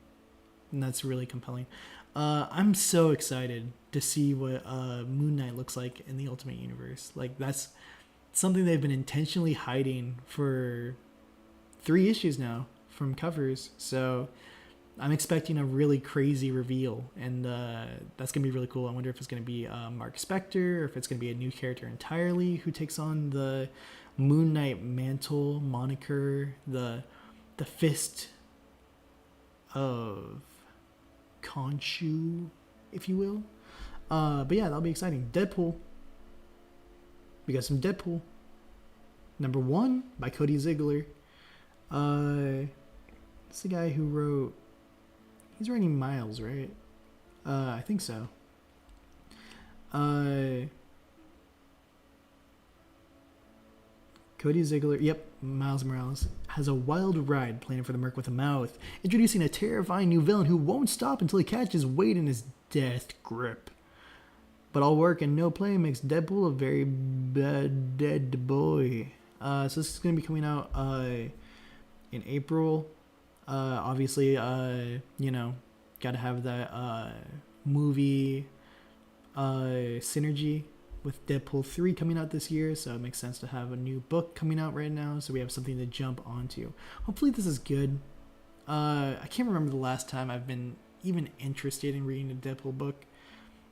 A: And that's really compelling. I'm so excited to see what Moon Knight looks like in the Ultimate Universe. Like, that's something they've been intentionally hiding for 3 issues now from covers. So I'm expecting a really crazy reveal, and that's going to be really cool. I wonder if it's going to be Mark Spector, or if it's going to be a new character entirely who takes on the Moon Knight mantle moniker, the fist of Khonshu, if you will. But yeah, that'll be exciting. Deadpool. We got some Deadpool. Number 1 by Cody Ziegler. It's the guy who wrote... He's writing Miles, right? I think so. Cody Ziegler, yep, Miles Morales, has a wild ride planned for the Merc with a Mouth, introducing a terrifying new villain who won't stop until he catches Wade in his death grip. But all work and no play makes Deadpool a very bad dead boy. So this is going to be coming out in April. Obviously, got to have that movie synergy with Deadpool 3 coming out this year, so it makes sense to have a new book coming out right now, so we have something to jump onto. Hopefully this is good. I can't remember the last time I've been even interested in reading a Deadpool book.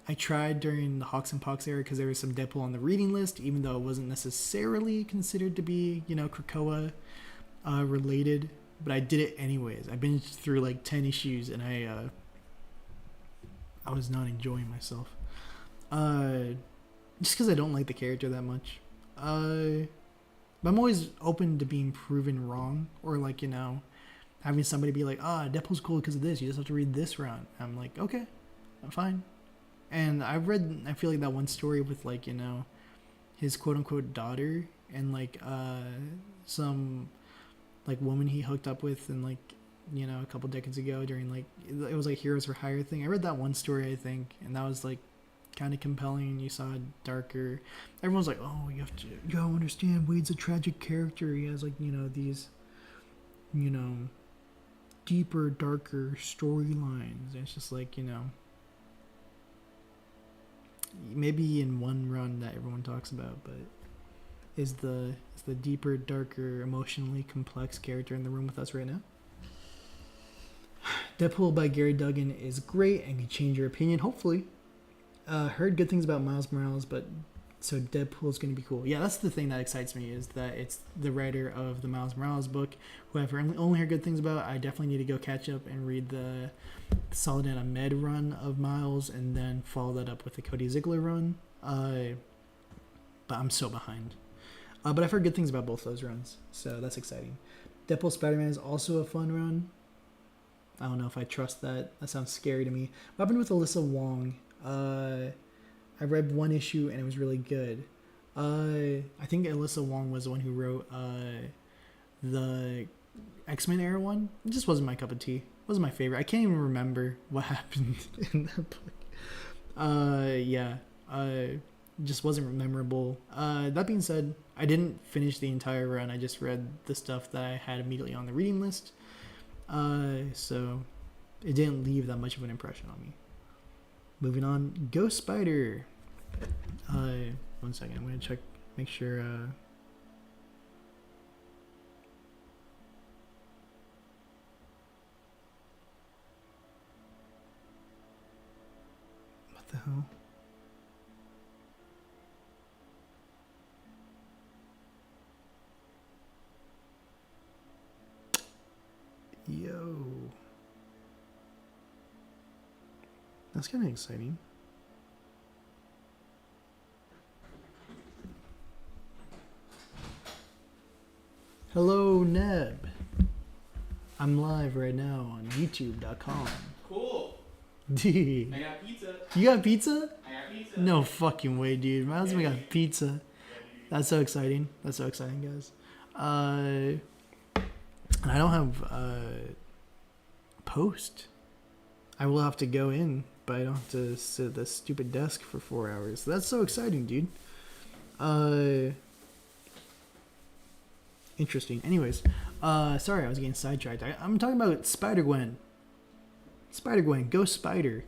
A: I tried during the Hawks and Pox era because there was some Deadpool on the reading list, even though it wasn't necessarily considered to be, Krakoa related, but I did it anyways. I binged through like 10 issues, and I was not enjoying myself. Just because I don't like the character that much. But I'm always open to being proven wrong, or like, having somebody be like, Deadpool's cool because of this. You just have to read this round. I'm like, okay, I'm fine. And I feel like that one story with like, you know, his quote unquote daughter and like some like woman he hooked up with and like, you know, a couple decades ago during like it was like Heroes for Hire thing. I read that one story I think, and that was like kind of compelling. You saw it darker. Everyone's like, oh, you gotta understand Wade's a tragic character. He has like, you know, these, you know, deeper, darker storylines. It's just like, you know, maybe in one run that everyone talks about, but is the deeper, darker, emotionally complex character in the room with us right now. Deadpool by Gary Duggan is great and can change your opinion, hopefully. Heard good things about Miles Morales, but so Deadpool's going to be cool. Yeah, that's the thing that excites me, is that it's the writer of the Miles Morales book, who I've only heard good things about. I definitely need to go catch up and read the Solid Ahmed run of Miles, and then follow that up with the Cody Ziegler run. But I'm so behind. But I've heard good things about both those runs, so that's exciting. Deadpool Spider-Man is also a fun run. I don't know if I trust that. That sounds scary to me. What happened with Alyssa Wong? I read one issue and it was really good. I think Alyssa Wong was the one who wrote the X-Men era one. It just wasn't my cup of tea. It wasn't my favorite. I can't even remember what happened in that book. Just wasn't memorable. That being said, I didn't finish the entire run. I just read the stuff that I had immediately on the reading list. So it didn't leave that much of an impression on me. Moving on, Ghost Spider. 1 second, I'm gonna check, make sure. What the hell? Yo. That's kind of exciting. Hello, Neb. I'm live right now on YouTube.com.
B: Cool.
A: Dude.
B: I got pizza.
A: You got pizza?
B: I got pizza.
A: No fucking way, dude. My husband got pizza. That's so exciting. That's so exciting, guys. And I don't have post. I will have to go in, but I don't have to sit at this stupid desk for 4 hours. That's so exciting, dude. Interesting. Anyways, sorry, I was getting sidetracked. I'm talking about Spider-Gwen. Spider-Gwen, Ghost Spider.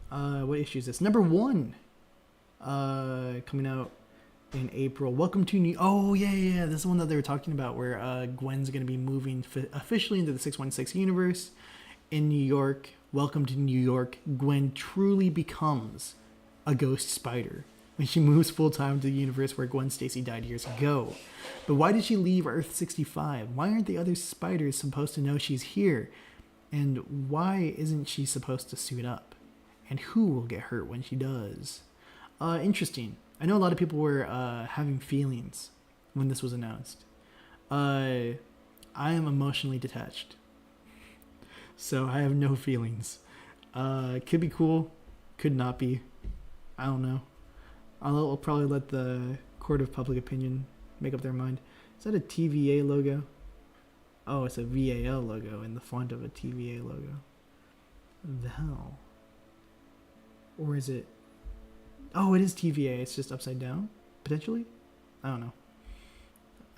A: What issue is this? Number 1. Coming out in April. Welcome to New... Oh, yeah. This is the one that they were talking about, where Gwen's going to be moving officially into the 616 universe in New York. Welcome to New York. Gwen truly becomes a Ghost Spider when she moves full-time to the universe where Gwen Stacy died years ago. But why did she leave Earth 65? Why aren't the other spiders supposed to know she's here? And why isn't she supposed to suit up? And who will get hurt when she does? Interesting. I know a lot of people were having feelings when this was announced. I am emotionally detached. So I have no feelings. Could be cool. Could not be. I don't know. I'll probably let the court of public opinion make up their mind. Is that a TVA logo? Oh, it's a VAL logo in the font of a TVA logo. The hell? Or is it... Oh, it is TVA. It's just upside down? Potentially? I don't know.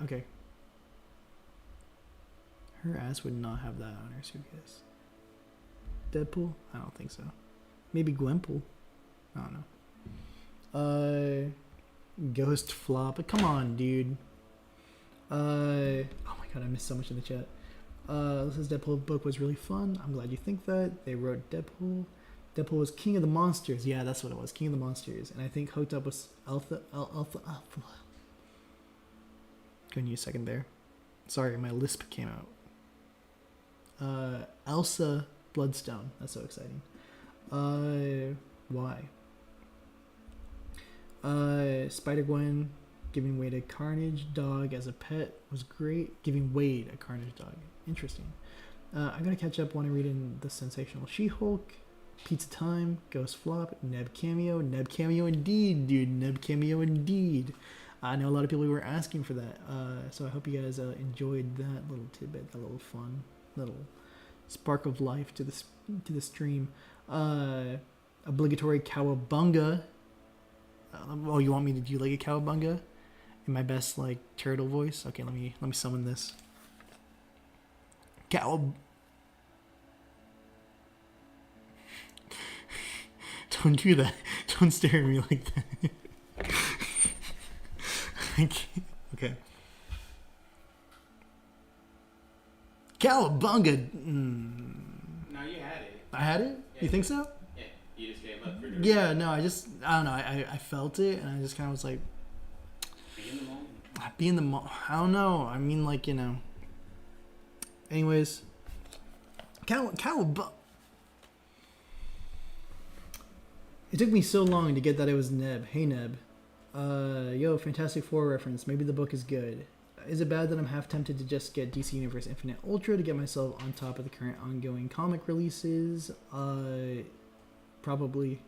A: Okay. Her ass would not have that on her suitcase. Deadpool? I don't think so. Maybe Gwenpool? I don't know. Ghost flop. Come on, dude. Oh my god, I missed so much in the chat. This is Deadpool book was really fun. I'm glad you think that. They wrote Deadpool. Deadpool was King of the Monsters. Yeah, that's what it was. King of the Monsters. And I think hooked up was Alpha. Give me a second there. Sorry, my lisp came out. Elsa Bloodstone. That's so exciting. Why? Spider-Gwen giving Wade a Carnage dog as a pet was great. Giving Wade a Carnage dog. Interesting. I gotta catch up. Want to read in the Sensational She-Hulk. Pizza Time, Ghost Flop, Neb Cameo indeed, dude. Neb Cameo indeed. I know a lot of people were asking for that, so I hope you guys enjoyed that little tidbit, that little fun, little spark of life to the stream. Obligatory cowabunga. Oh, you want me to do like a cowabunga in my best like turtle voice? Okay, let me summon this. Don't do that. Don't stare at me like that. Okay. Cowabunga.
B: No, you had it.
A: I had it?
B: Yeah,
A: you think so?
B: Yeah, you just gave up for
A: Yeah, no, I don't know. I felt it, and I just kind of was like... Be in the moment. I don't know. I mean, like, you know. Anyways. Cowabunga. It took me so long to get that it was Neb. Hey, Neb. Yo, Fantastic Four reference. Maybe the book is good. Is it bad that I'm half tempted to just get DC Universe Infinite Ultra to get myself on top of the current ongoing comic releases? Probably.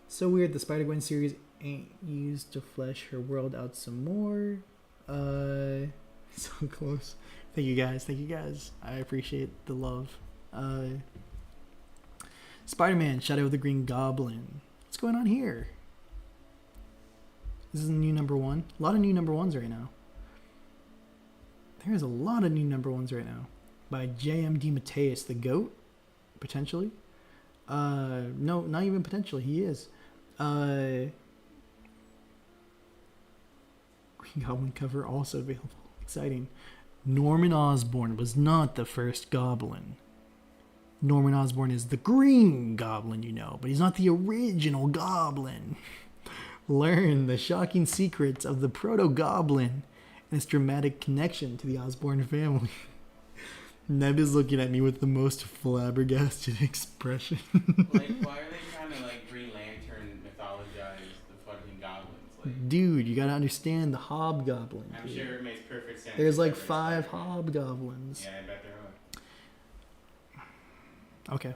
A: So weird the Spider-Gwen series ain't used to flesh her world out some more. So close. Thank you guys. I appreciate the love. Spider-Man, Shadow of the Green Goblin. What's going on here? This is a new number one. A lot of new number ones right now. There's a lot of new number ones right now. By J.M.D. Mateus, the GOAT, potentially. No, not even potentially. He is. Green Goblin cover also available. Exciting. Norman Osborn was not the first Goblin. Norman Osborn is the Green Goblin, you know, but he's not the original Goblin. Learn the shocking secrets of the Proto-Goblin and its dramatic connection to the Osborn family. Neb is looking at me with the most flabbergasted expression.
B: Like, why are they trying to, like, Green Lantern mythologize the fucking goblins? Like,
A: dude, you gotta understand the hobgoblin.
B: I'm sure it makes perfect sense.
A: There's like 5 hobgoblins.
B: Yeah, I bet there are.
A: Okay.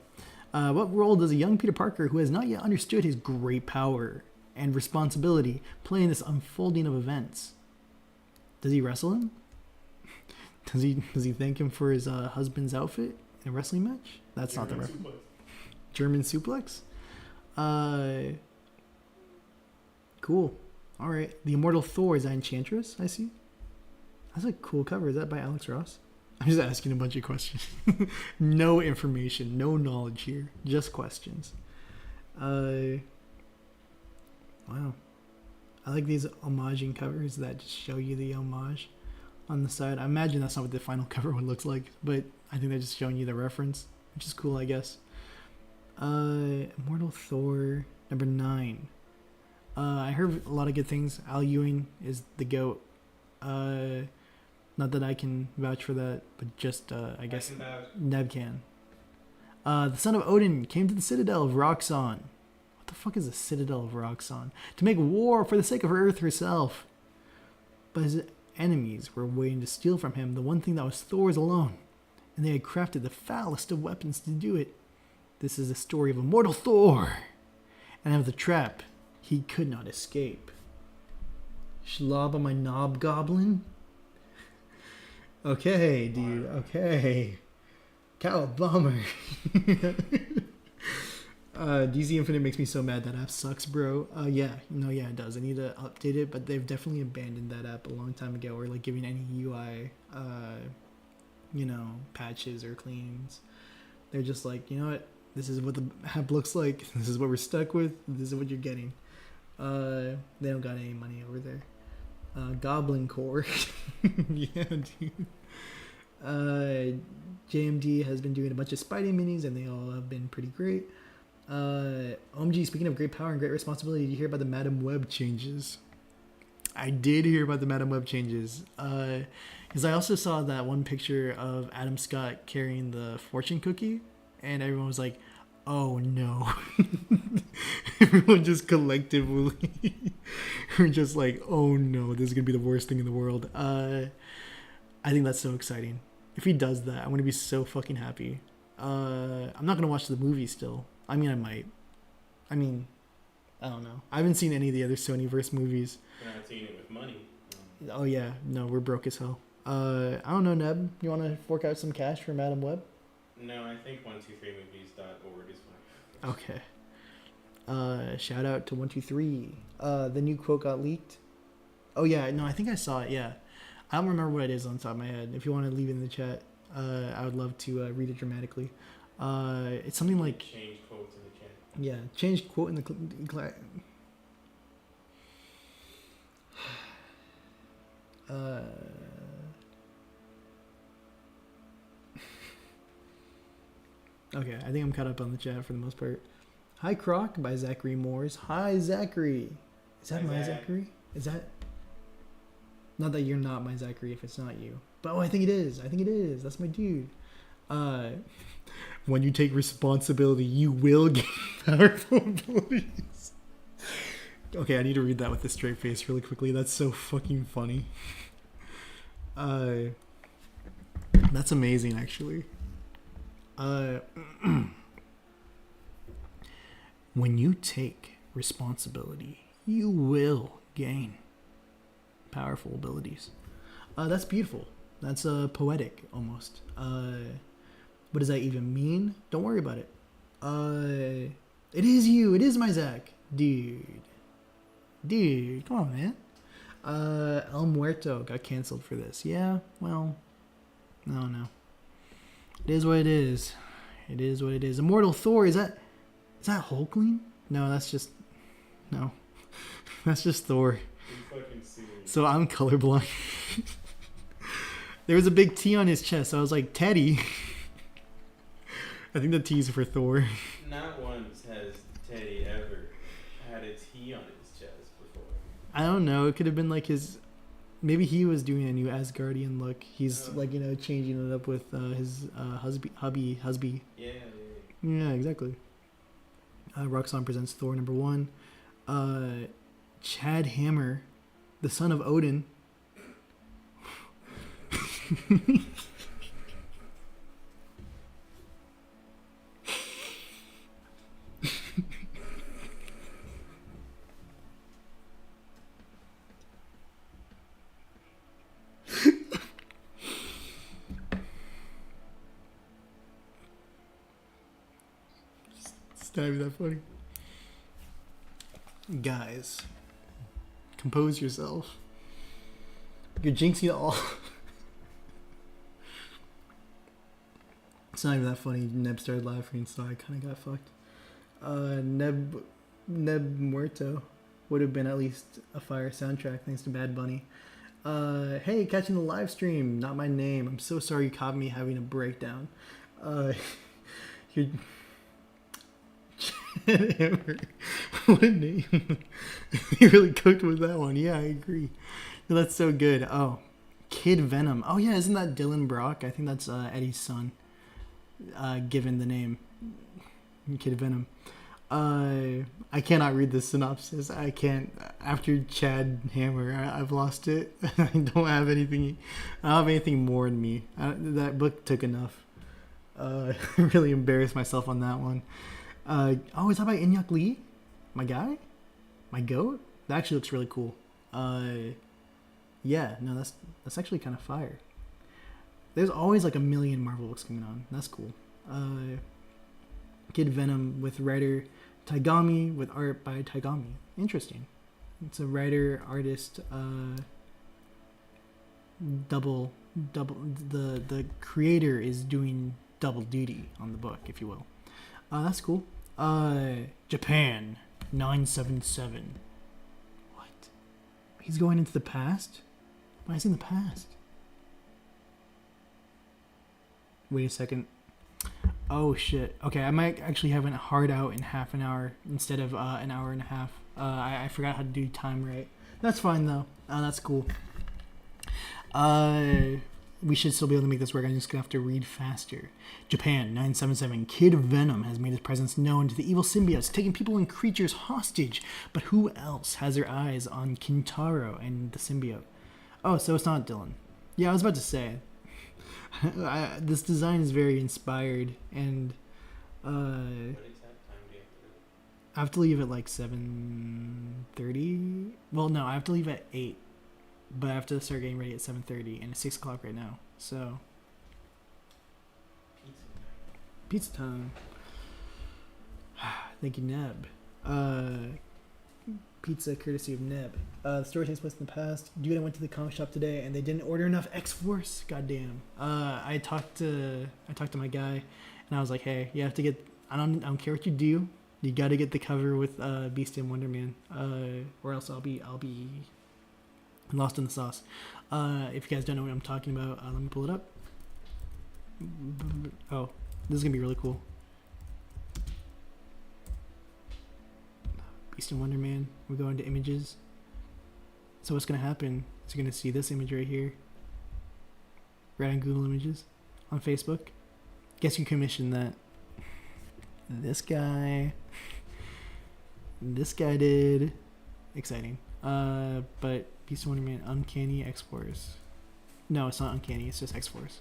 A: What role does a young Peter Parker who has not yet understood his great power and responsibility play in this unfolding of events? Does he wrestle him? Does he thank him for his husband's outfit in a wrestling match? That's German not the reference. German suplex? Cool. All right. The Immortal Thor, is that Enchantress? I see. That's a cool cover. Is that by Alex Ross? I'm just asking a bunch of questions. No information, no knowledge here. Just questions. Wow. I like these homaging covers that just show you the homage on the side. I imagine that's not what the final cover one looks like, but I think they're just showing you the reference, which is cool, I guess. Immortal Thor, number 9. I heard a lot of good things. Al Ewing is the GOAT. Not that I can vouch for that, but just, I guess, Neb can. The son of Odin came to the Citadel of Roxxon. What the fuck is the Citadel of Roxxon? To make war for the sake of Earth herself. But his enemies were waiting to steal from him the one thing that was Thor's alone. And they had crafted the foulest of weapons to do it. This is the story of immortal Thor. And of the trap he could not escape. Schlob on my knob goblin? Okay, dude. Okay. Cow bummer. DC Infinite makes me so mad. That app sucks, bro. Yeah, it does. I need to update it, but they've definitely abandoned that app a long time ago, or like giving any UI, patches or cleans. They're just like, you know what? This is what the app looks like. This is what we're stuck with. This is what you're getting. They don't got any money over there. Goblin Core. Yeah, dude. JMD has been doing a bunch of Spidey minis, and they all have been pretty great. OMG, speaking of great power and great responsibility, did you hear about the Madam Web changes? I did hear about the Madam Web changes. Because I also saw that one picture of Adam Scott carrying the fortune cookie, and everyone was like, oh no. Everyone just collectively were just like, oh no, this is going to be the worst thing in the world. I think that's so exciting. If he does that, I'm going to be so fucking happy. I'm not going to watch the movie still. I mean, I might. I mean, I don't know. I haven't seen any of the other Sonyverse movies.
B: You're not seeing it with money.
A: Oh yeah, no, we're broke as hell. I don't know, Neb. You want to fork out some cash for Madam Web?
B: No, I think 123movies.org is fine.
A: Okay. Shout out to 123. The new quote got leaked. Oh yeah, no, I think I saw it. Yeah, I don't remember what it is on top of my head. If you want to leave it in the chat, I would love to read it dramatically. It's something like
B: Change quotes in the chat.
A: yeah, change quote in the. Okay, I think I'm caught up on the chat for the most part. Hi Croc by Zachary Moores. Hi Zachary. Is that
B: Hi,
A: my
B: Zach.
A: Zachary? Is that? Not that you're not my Zachary if it's not you. But I think it is. I think it is. That's my dude. When you take responsibility, you will gain powerful abilities. Okay, I need to read that with a straight face really quickly. That's so fucking funny. That's amazing, actually. When you take responsibility, you will gain powerful abilities. That's beautiful. That's poetic almost. What does that even mean? Don't worry about it. It is you. It is my Zach, dude. Come on, man. El Muerto got canceled for this. Yeah, well, I don't know. It is what it is. It is what it is. Immortal Thor, is that Hulkling? No, that's just Thor. So I'm colorblind. There was a big T on his chest, so I was like, Teddy. I think the T is for Thor.
B: Not once has Teddy ever had a T on his chest before.
A: I don't know. It could have been like his. Maybe he was doing a new Asgardian look. He's changing it up with his hubby. Yeah, exactly. Roxanne presents Thor #1. Chad Hammer, the son of Odin. It's not even that funny. Guys, compose yourself. You're jinxing it all. It's not even that funny. Neb started laughing, so I kind of got fucked. Neb Muerto would have been at least a fire soundtrack thanks to Bad Bunny. Hey, catching the live stream. Not my name. I'm so sorry you caught me having a breakdown. You're... What a name. You really cooked with that one. Yeah, I agree. No, that's so good. Oh, Kid Venom. Oh yeah, isn't that Dylan Brock? I think that's Eddie's son. Given the name Kid Venom. I cannot read the synopsis. I can't. After Chad Hammer, I've lost it. I don't have anything. I don't have anything more in me. That book took enough. I really embarrassed myself on that one. Is that by Inyak Lee? My guy? My goat? That actually looks really cool. Yeah, no, that's actually kind of fire. There's always like a million Marvel books coming on. That's cool. Kid Venom with writer Taigami with art by Taigami. Interesting. It's a writer artist double. The creator is doing double duty on the book, if you will. That's cool. Japan 977. What? He's going into the past? Why is he in the past? Wait a second. Oh shit. Okay, I might actually have a hard out in half an hour instead of an hour and a half. I forgot how to do time right. That's fine though. That's cool. We should still be able to make this work. I'm just gonna have to read faster. Japan 977. Kid Venom has made his presence known to the evil symbiotes, taking people and creatures hostage. But who else has their eyes on Kintaro and the symbiote? Oh, so it's not Dylan. Yeah, I was about to say. This design is very inspired and
B: What exact time
A: I have to leave at like 7:30. Well, no, I have to leave at 8, but I have to start getting ready at 7:30, and it's 6 o'clock right now. So pizza time. Thank you, Neb. Pizza courtesy of Neb. The story takes place in the past. Dude, I went to the comic shop today and they didn't order enough X-Force. Goddamn. I talked to my guy and I was like, hey, you have to get. I don't care what you do. You got to get the cover with Beast and Wonder Man, or else I'll be lost in the sauce. If you guys don't know what I'm talking about, let me pull it up. Oh, this is gonna be really cool. Beast and Wonder Man. We go into images. So what's gonna happen is you're gonna see this image right here, right on Google Images, on Facebook. Guess you commissioned that. This guy did. Exciting. But Beast and Wonder Man, Uncanny X-Force. No, it's not Uncanny. It's just X-Force.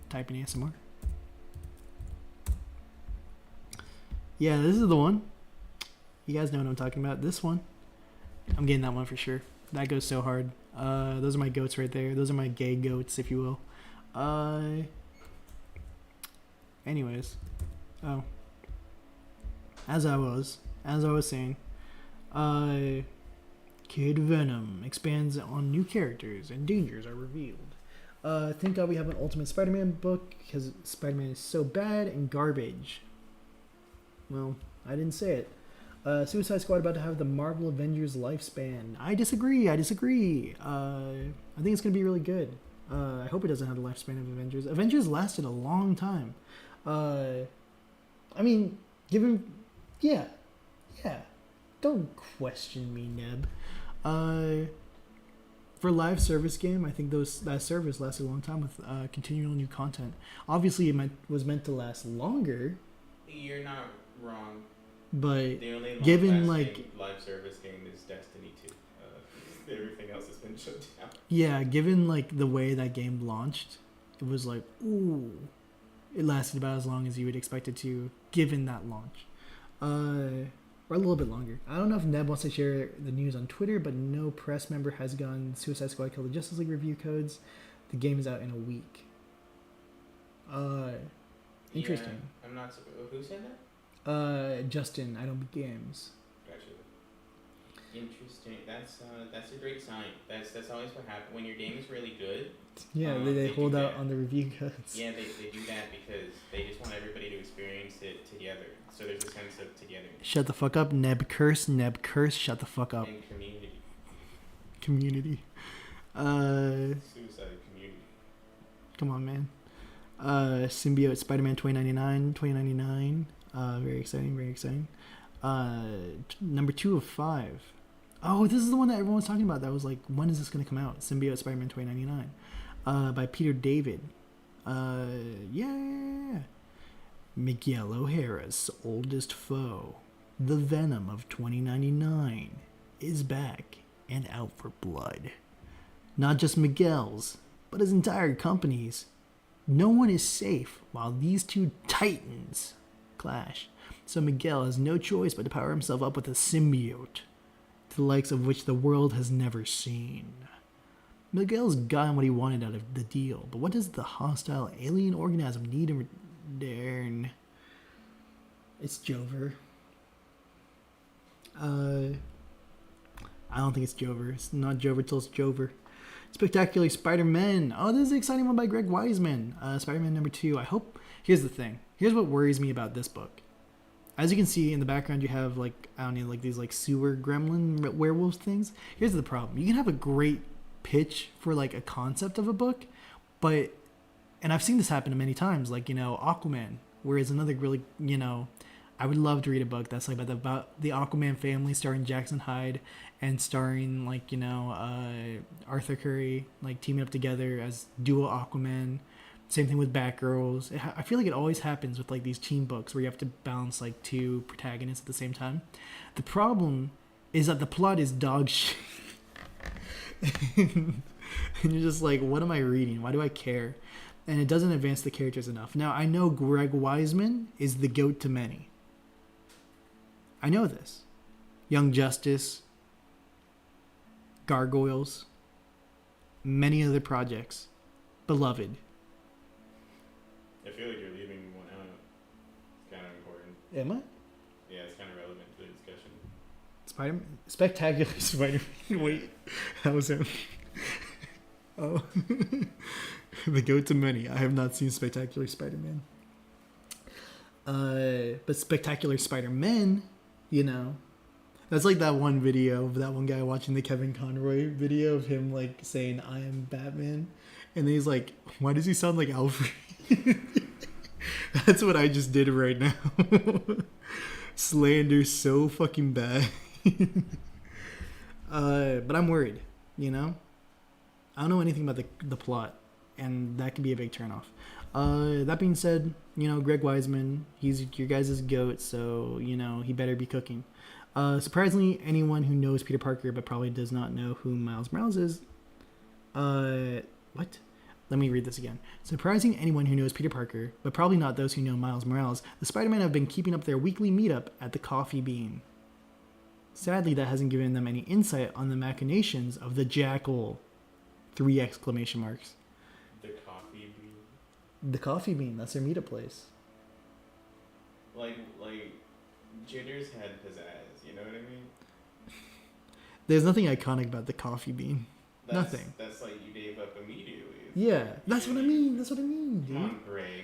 A: Type in ASMR. Yeah, this is the one. You guys know what I'm talking about. This one. I'm getting that one for sure. That goes so hard. Those are my goats right there. Those are my gay goats, if you will. Anyways. Oh. As I was saying, Kid Venom expands on new characters and dangers are revealed. Thank God we have an Ultimate Spider-Man book because Spider-Man is so bad and garbage. Well, I didn't say it. Suicide Squad about to have the Marvel Avengers lifespan. I disagree. I think it's going to be really good. I hope it doesn't have the lifespan of Avengers. Avengers lasted a long time. I mean, given... Yeah. Don't question me, Neb. For live service game, I think that service lasted a long time with continual new content. Obviously, it was meant to last longer.
B: You're not wrong.
A: But
B: the only
A: given
B: live service game is Destiny 2. Everything else has been shut down.
A: Yeah, given the way that game launched, it was like, ooh, it lasted about as long as you would expect it to, given that launch, or a little bit longer. I don't know if Neb wants to share the news on Twitter, but no press member has gone Suicide Squad Kill the Justice League review codes. The game is out in a week. Interesting.
B: Yeah, I'm not. Who said that?
A: Justin, I don't beat games.
B: Gotcha. Interesting. That's a great sign. That's always what happens when your game is really good.
A: Yeah, they hold out on the review codes.
B: Yeah, they do that because they just want everybody to experience it together. So there's a sense of togetherness.
A: Shut the fuck up, Neb curse, shut the fuck up.
B: And community. Suicide community.
A: Come on, man. Symbiote Spider-Man 2099. Very exciting. Number 2 of 5. Oh, this is the one that everyone was talking about. That was like, when is this going to come out? Symbiote Spider-Man 2099. By Peter David. Yeah. Miguel O'Hara's oldest foe, the Venom of 2099, is back and out for blood. Not just Miguel's, but his entire company's. No one is safe while these two titans clash. So Miguel has no choice but to power himself up with a symbiote, the likes of which the world has never seen. Miguel's gotten what he wanted out of the deal, but what does the hostile alien organism need in return? It's Jover. I don't think it's Jover. It's not Jover till it's Jover. Spectacular Spider-Man. Oh, this is an exciting one by Greg Weisman. Spider-Man number 2. I hope... Here's the thing. Here's what worries me about this book. As you can see in the background, you have these sewer gremlin werewolves things. Here's the problem. You can have a great pitch for a concept of a book, but, and I've seen this happen many times, Aquaman, where it's another really, I would love to read a book that's about the Aquaman family, starring Jackson Hyde and starring Arthur Curry teaming up together as duo Aquaman. Same thing with Batgirls. I feel like it always happens with these team books where you have to balance two protagonists at the same time. The problem is that the plot is dog shit. And you're just what am I reading? Why do I care? And it doesn't advance the characters enough. Now, I know Greg Weisman is the goat to many. I know this. Young Justice, Gargoyles, many other projects. Beloved.
B: I feel like you're leaving one out. It's kind of important.
A: Am I?
B: Yeah, it's kind of relevant to the discussion.
A: Spectacular Spider-Man. Wait, that was him. Oh. The goat to many. I have not seen Spectacular Spider-Man. But Spectacular Spider-Man, you know, that's like that one video of that one guy watching the Kevin Conroy video of him like saying, "I am Batman." And then he's like, "Why does he sound like Alfred?" That's what I just did right now. Slander so fucking bad. But I'm worried, you know? I don't know anything about the plot, and that could be a big turnoff. That being said, you know, Greg Weisman, he's your guys' goat, so, you know, he better be cooking. Surprisingly, anyone who knows Peter Parker but probably does not know who Miles Morales is... What? Let me read this again. Surprising anyone who knows Peter Parker, but probably not those who know Miles Morales, the Spider-Man have been keeping up their weekly meetup at the Coffee Bean. Sadly, that hasn't given them any insight on the machinations of the Jackal. 3 exclamation marks.
B: The Coffee Bean.
A: The Coffee Bean, that's their meetup place.
B: Like Jitters had pizzazz, you know what I mean?
A: There's nothing iconic about the Coffee Bean. Nothing.
B: That's like you gave up immediately.
A: Yeah, that's what I mean. That's what I mean, dude.
B: Come on, Greg.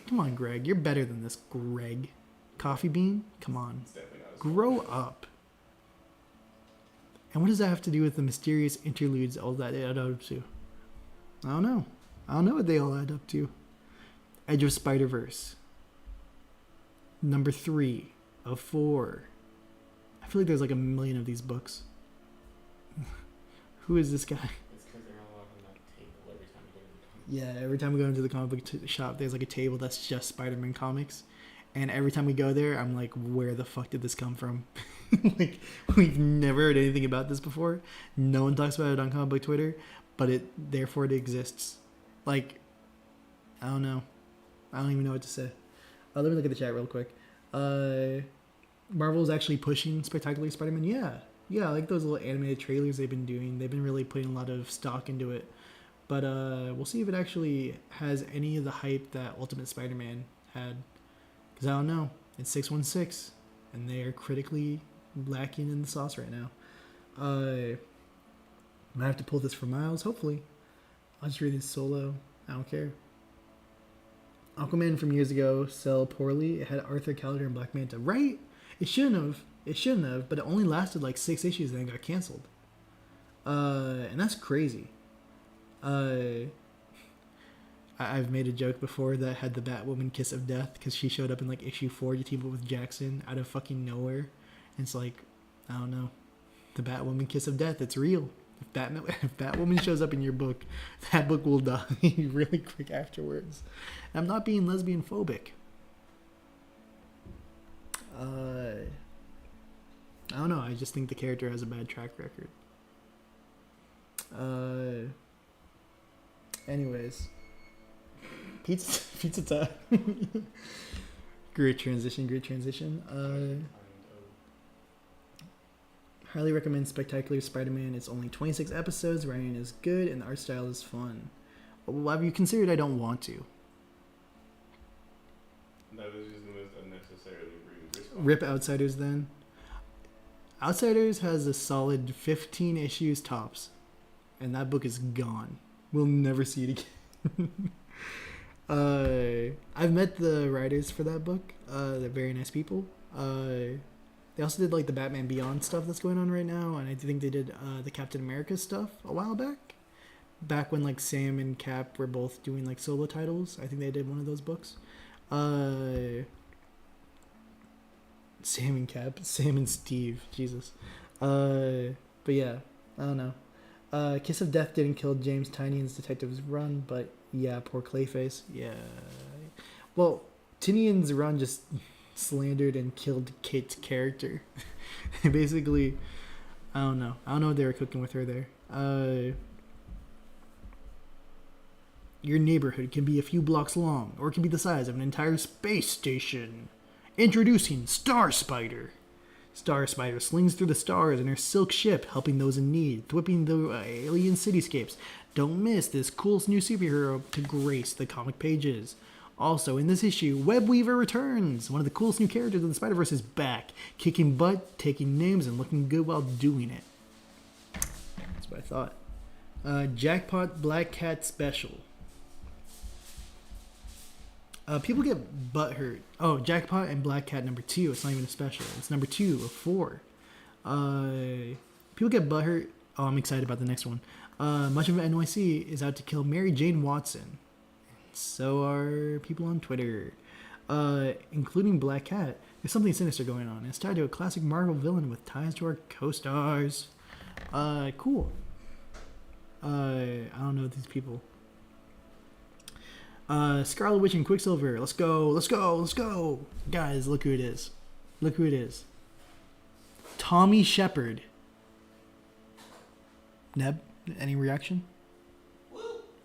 A: Come on, Greg. You're better than this, Greg. Coffee Bean? Come on.
B: It's definitely not as
A: Grow up. And what does that have to do with the mysterious interludes all that they add up to? I don't know. I don't know what they all add up to. Edge of Spider-Verse. Number 3 of 4. I feel like there's like a million of these books. Who is this guy?
B: It's because they're all on that table every time you go to the comic.
A: Yeah, every time we go into the comic book shop, there's like a table that's just Spider-Man comics. And every time we go there, I'm like, where the fuck did this come from? Like, we've never heard anything about this before. No one talks about it on comic book Twitter, but therefore it exists. Like, I don't know. I don't even know what to say. Let me look at the chat real quick. Marvel's actually pushing Spectacular Spider-Man. Yeah, I like those little animated trailers they've been doing. They've been really putting a lot of stock into it. But we'll see if it actually has any of the hype that Ultimate Spider-Man had. Because I don't know. It's 616, and they are critically lacking in the sauce right now. I might have to pull this for Miles, hopefully. I'll just read this solo. I don't care. Aquaman from years ago sell poorly. It had Arthur Callider and Black Manta. Right? It shouldn't have, but it only lasted like 6 issues and then got canceled. And that's crazy. I've made a joke before that had the Batwoman kiss of death because she showed up in like issue 4 to team up with Jackson out of fucking nowhere. And it's like, I don't know. The Batwoman kiss of death, it's real. If Batwoman shows up in your book, that book will die really quick afterwards. I'm not being lesbian phobic. I don't know. I just think the character has a bad track record. Anyways. Pizza time. Great transition. Highly recommend Spectacular Spider-Man. It's only 26 episodes. Writing is good and the art style is fun. Well, have you considered I don't want to?
B: That was just the most unnecessarily rude response.
A: Rip Outsiders then. Outsiders has a solid 15 issues tops. And that book is gone. We'll never see it again. I've met the writers for that book. They're very nice people. They also did like the Batman Beyond stuff that's going on right now, and I think they did the Captain America stuff a while back when like Sam and Cap were both doing like solo titles. I think they did one of those books. Sam and Steve, Jesus. But yeah, I don't know. Kiss of Death didn't kill James Tynion's Detective's Run, but yeah, poor Clayface. Yeah. Well, Tynion's Run just slandered and killed Kate's character. Basically, I don't know what they were cooking with her there. Your neighborhood can be a few blocks long, or it can be the size of an entire space station. Introducing Star Spider. Star Spider slings through the stars in her silk ship, helping those in need, thwipping the alien cityscapes. Don't miss this cool new superhero to grace the comic pages. Also, in this issue, Webweaver returns. One of the coolest new characters in the Spider-Verse is back, kicking butt, taking names, and looking good while doing it. That's what I thought. Jackpot Black Cat Special. People get butthurt. Oh, Jackpot and Black Cat number 2. It's not even a special. It's number 2 of 4. People get butthurt. Oh, I'm excited about the next one. Much of NYC is out to kill Mary Jane Watson. So are people on Twitter. Including Black Cat. There's something sinister going on. It's tied to a classic Marvel villain with ties to our co-stars. Cool. I don't know these people. Scarlet Witch and Quicksilver. Let's go, let's go, let's go. Guys, look who it is. Look who it is. Tommy Shepard. Neb, any reaction?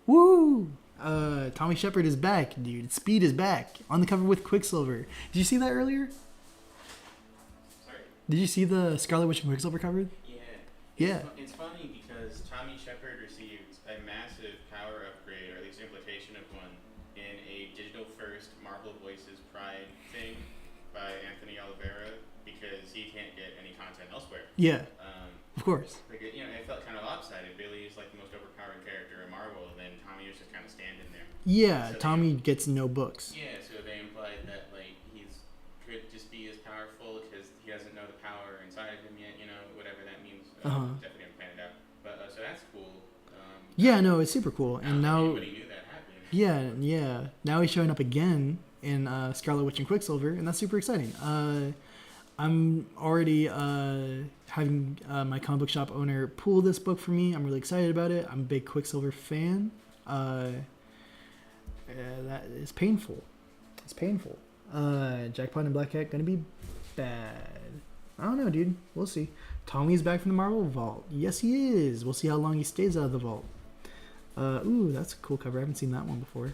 A: Woo! Tommy Shepard is back, dude. Speed is back. On the cover with Quicksilver. Did you see that earlier?
B: Sorry?
A: Did you see the Scarlet Witch and Quicksilver cover? Yeah.
B: It's funny because Tommy Shepard received a massive power upgrade, or at least implication of one, in a digital-first Marvel Voices Pride thing by Anthony Oliveira because he can't get any content elsewhere.
A: Yeah. Of course.
B: Because, it felt kind of lopsided. Billy is like the most overpowering character in Marvel, and then Tommy was just kind of standing there.
A: Yeah,
B: so
A: Tommy gets no books.
B: Yeah, so they implied that could just be as powerful because he doesn't know the power inside of him yet. Whatever that means. Definitely haven't planned it out. But so that's cool.
A: Yeah, no, it's super cool. And now,
B: anybody knew that happened.
A: yeah. Now he's showing up again in Scarlet Witch and Quicksilver, and that's super exciting. I'm already having my comic book shop owner pull this book for me. I'm really excited about it. I'm a big Quicksilver fan. That is painful. It's painful. Jackpot and Black Cat gonna be bad. I don't know, dude. We'll see. Tommy's back from the Marvel Vault. Yes, he is. We'll see how long he stays out of the vault. Ooh, that's a cool cover. I haven't seen that one before.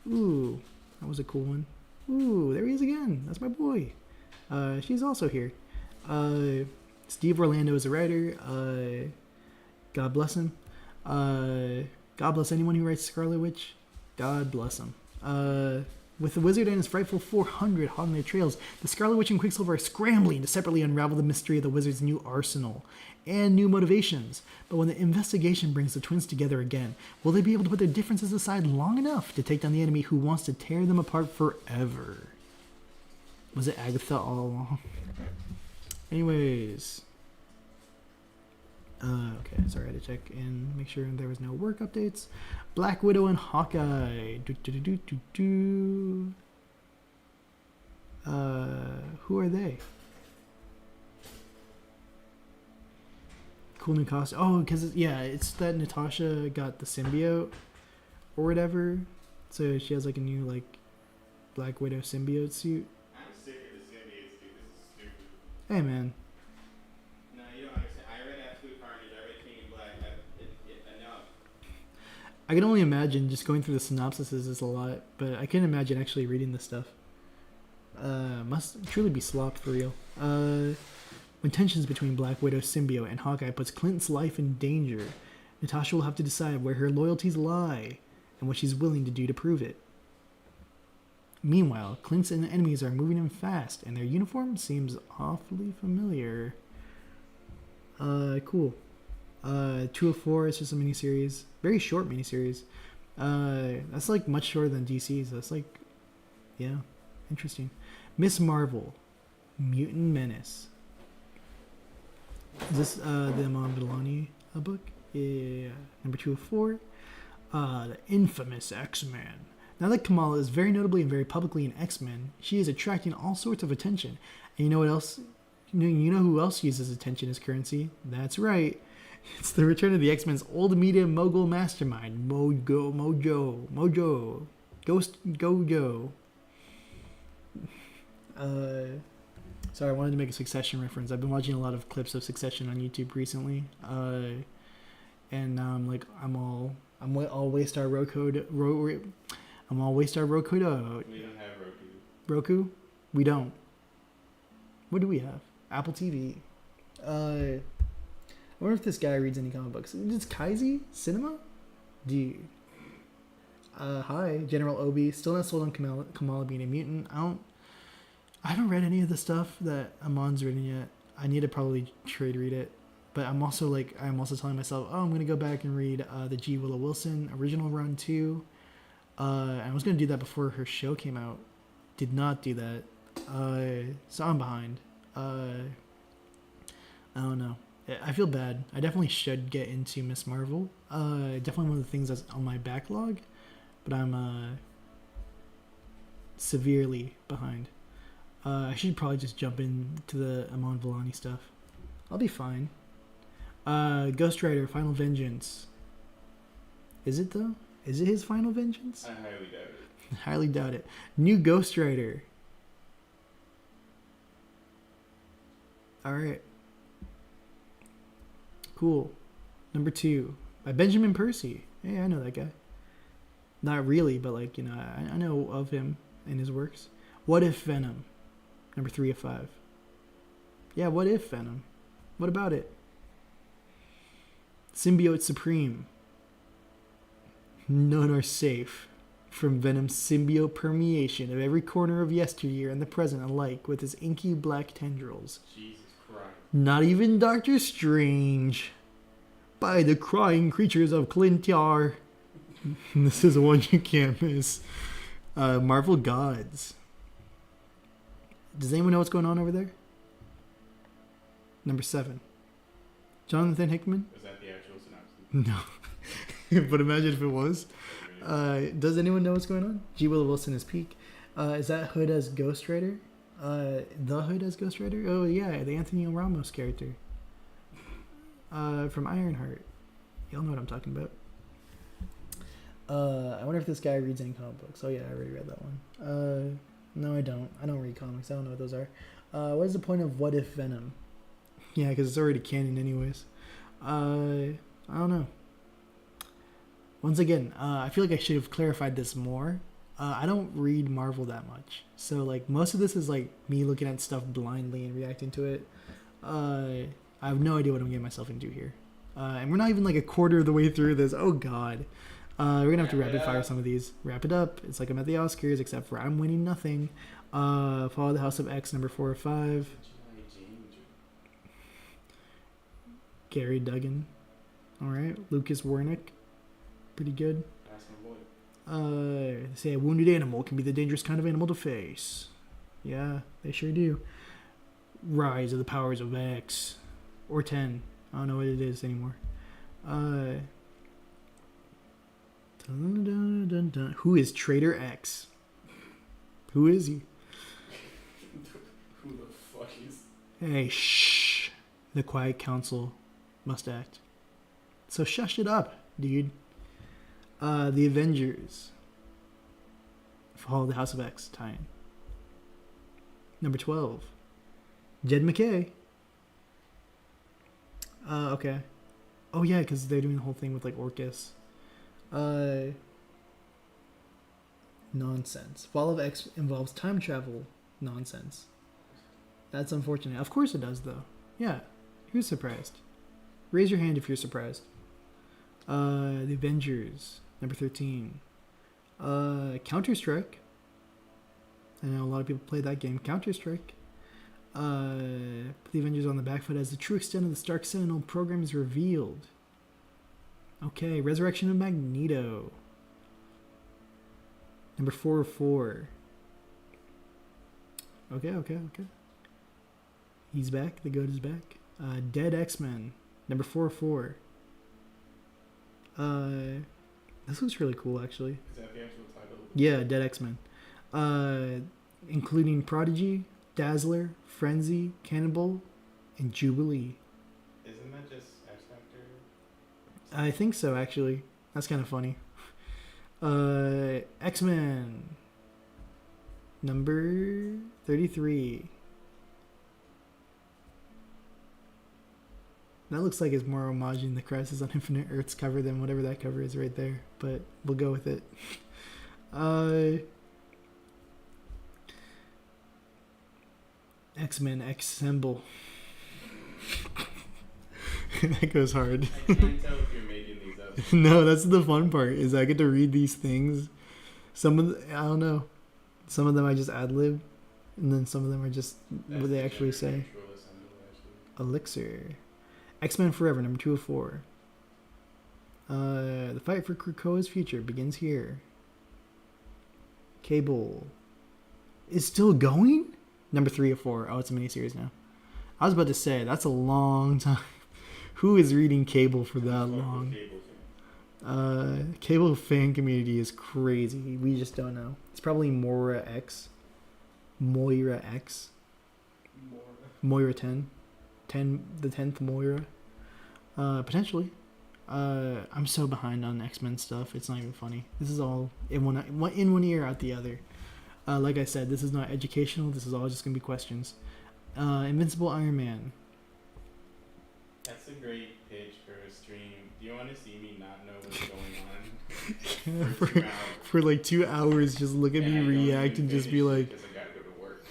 A: Ooh, that was a cool one. Ooh, there he is again. That's my boy. She's also here. Steve Orlando is a writer. God bless him. God bless anyone who writes Scarlet Witch. God bless him. With the Wizard and his frightful 400 hot on their trails, the Scarlet Witch and Quicksilver are scrambling to separately unravel the mystery of the Wizard's new arsenal and new motivations. But when the investigation brings the twins together again, will they be able to put their differences aside long enough to take down the enemy who wants to tear them apart forever? Was it Agatha all along? Anyways. Okay, sorry, I had to check and make sure there was no work updates. Black Widow and Hawkeye. Who are they? Cool new costume. Oh, because, it's that Natasha got the symbiote or whatever. So she has like a new Black Widow symbiote suit.
B: I'm sick of the symbiotes, dude. This is stupid.
A: Hey, man.
B: No, you don't understand. I read Absolute Carnage. I read King in Black. Enough.
A: I can only imagine just going through the synopsises is a lot, but I can't imagine actually reading this stuff. Must truly be slop for real. When tensions between Black Widow symbiote and Hawkeye puts Clint's life in danger, Natasha will have to decide where her loyalties lie and what she's willing to do to prove it. Meanwhile, Clint's enemies are moving in fast, and their uniform seems awfully familiar. Cool. 204 is just a miniseries. Very short miniseries. That's much shorter than DC's. That's interesting. Miss Marvel, Mutant Menace. Is this the Amon Villani book? Yeah. Number 204. The infamous X-Men. Now that Kamala is very notably and very publicly an X-Men, she is attracting all sorts of attention. And you know what else? You know who else uses attention as currency? That's right. It's the return of the X-Men's old media mogul mastermind, Mojo. Ghost Gojo. Sorry, I wanted to make a Succession reference. I've been watching a lot of clips of Succession on YouTube recently. And now I'm all Waystar Roku. I'm all Waystar Roku.
B: We don't have Roku.
A: Roku? We don't. What do we have? Apple TV. I wonder if this guy reads any comic books. It's Kaiji Cinema? Dude. Hi, General Obi. Still not sold on Kamala being a mutant. I haven't read any of the stuff that Amon's written yet. I need to probably trade read it. But I'm also telling myself, I'm going to go back and read the G. Willow Wilson original run too. I was going to do that before her show came out. Did not do that. So I'm behind. I don't know. I feel bad. I definitely should get into Miss Marvel. Definitely one of the things that's on my backlog. But I'm severely behind. I should probably just jump into the Amon Villani stuff. I'll be fine. Ghost Rider, Final Vengeance. Is it though? Is it his Final Vengeance?
B: I highly doubt it.
A: Highly doubt it. New Ghost Rider. Alright. Cool. Number 2. By Benjamin Percy. Hey, I know that guy. Not really, but like, I know of him and his works. What If Venom? Number 3 of 5. Yeah, What If Venom? What about it? Symbiote Supreme. None are safe from Venom's symbiote permeation of every corner of yesteryear and the present alike with his inky black tendrils.
B: Jesus Christ.
A: Not even Doctor Strange. By the crying creatures of Clintyar. This is one you can't miss. Marvel Gods. Does anyone know what's going on over there? Number 7. Jonathan Hickman?
B: Was that the actual synopsis?
A: No. But imagine if it was. Does anyone know what's going on? G. Willow Wilson is Peak. Is that Hood as Ghost Rider? The Hood as Ghost Rider? Oh, yeah, the Anthony Ramos character. From Ironheart. Y'all know what I'm talking about. I wonder if this guy reads any comic books. Oh, yeah, I already read that one. No, I don't. I don't read comics. I don't know what those are. What is the point of What If Venom? Yeah, because it's already canon anyways. I don't know. Once again, I feel like I should have clarified this more. I don't read Marvel that much. So, like, most of this is, like, me looking at stuff blindly and reacting to it. I have no idea what I'm getting myself into here. And we're not even, like, a quarter of the way through this. Oh, God. We're going to have to rapid fire some of these. Wrap it up. It's like I'm at the Oscars, except for I'm winning nothing. Follow the House of X, number 4 or 5. Gary Duggan. Alright. Lucas Wernick. Pretty good.
B: That's my boy.
A: They say a wounded animal can be the dangerous kind of animal to face. Yeah, they sure do. Rise of the Powers of X. Or 10. I don't know what it is anymore. Dun, dun, dun, dun. Who is Trader X? Who is he?
B: Who the fuck is...
A: Hey, shh. The Quiet Council must act. So shush it up, dude. The Avengers. Follow the House of X tie-in. Number 12. Jed McKay. Okay. Oh yeah, because they're doing the whole thing with like Orcus. Nonsense. Fall of X involves time travel. Nonsense. That's unfortunate. Of course it does, though. Yeah. Who's surprised? Raise your hand if you're surprised. The Avengers. Number 13. Counter-Strike. I know a lot of people play that game. Counter-Strike. The Avengers on the back foot as the true extent of the Stark Sentinel program is revealed. Okay, Resurrection of Magneto. Number 4 of 4. Okay. He's back. The goat is back. Dead X-Men. Number 4 of 4. This looks really cool, actually.
B: Is that the actual title?
A: Yeah, Dead X-Men. Including Prodigy, Dazzler, Frenzy, Cannibal, and Jubilee.
B: Isn't that just X Factor?
A: I think so, actually. That's kind of funny. X-Men. Number 33. That looks like it's more homaging the Crisis on Infinite Earths cover than whatever that cover is right there. But we'll go with it. X-Men X symbol. That goes hard.
B: I can't tell if you're making these up.
A: No, that's the fun part. Is I get to read these things. Some of I don't know. Some of them I just ad lib, and then some of them are just
B: That's
A: what they
B: the
A: actually
B: gender
A: say.
B: neutral assembly, actually.
A: Elixir. X-Men Forever, number 204. The fight for Krakoa's future begins here. Cable is still going? Number 304. Oh, it's a miniseries now. I was about to say, that's a long time. Who is reading Cable for that long?
B: Cable fan.
A: Cable fan community is crazy. We just don't know. It's probably Moira X. Moira X. Moira 10. The 10th Moira. Potentially. I'm so behind on X-Men stuff. It's not even funny. This is all in one ear, out the other. Like I said, this is not educational. This is all just gonna be questions. Invincible Iron Man.
B: That's a great pitch for a stream. Do you want to see me not know what's going on? for 2 hours.
A: For like 2 hours, just look at
B: And
A: me
B: I don't
A: react
B: even
A: and just be
B: finish
A: like,
B: because I gotta go to work.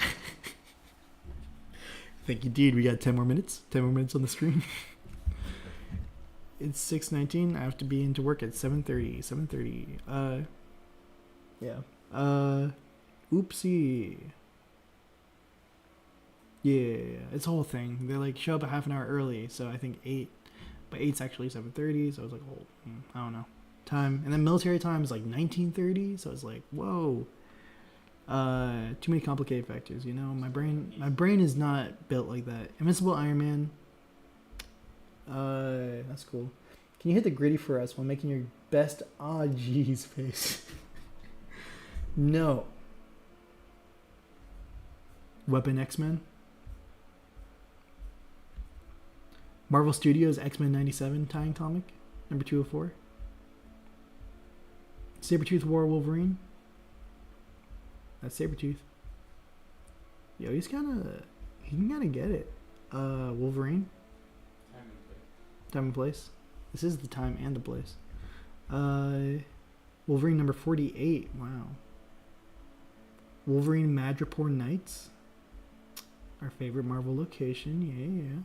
A: thank you, dude. We got 10 more minutes. 10 more minutes on the screen. It's 6:19. I have to be into work at 7:30. 7:30. Yeah. Oopsie. Yeah, it's a whole thing. They like show up a half an hour early, so I think 8, but 8's actually 7:30. So I was like, oh, I don't know. Time, and then military time is like 19:30. So it's like, whoa. Too many complicated factors. You know, my brain is not built like that. Invincible Iron Man. That's cool. Can you hit the gritty for us while making your best geez face? No. Weapon X-Men. Marvel Studios X-Men 97 tie-in comic, number 204. Sabretooth War Wolverine. That's Sabretooth. Yo, he can kinda get it. Wolverine. Time and place. This is the time and the place. Wolverine number 48. Wow. Wolverine Madripoor Nights. Our favorite Marvel location. Yeah.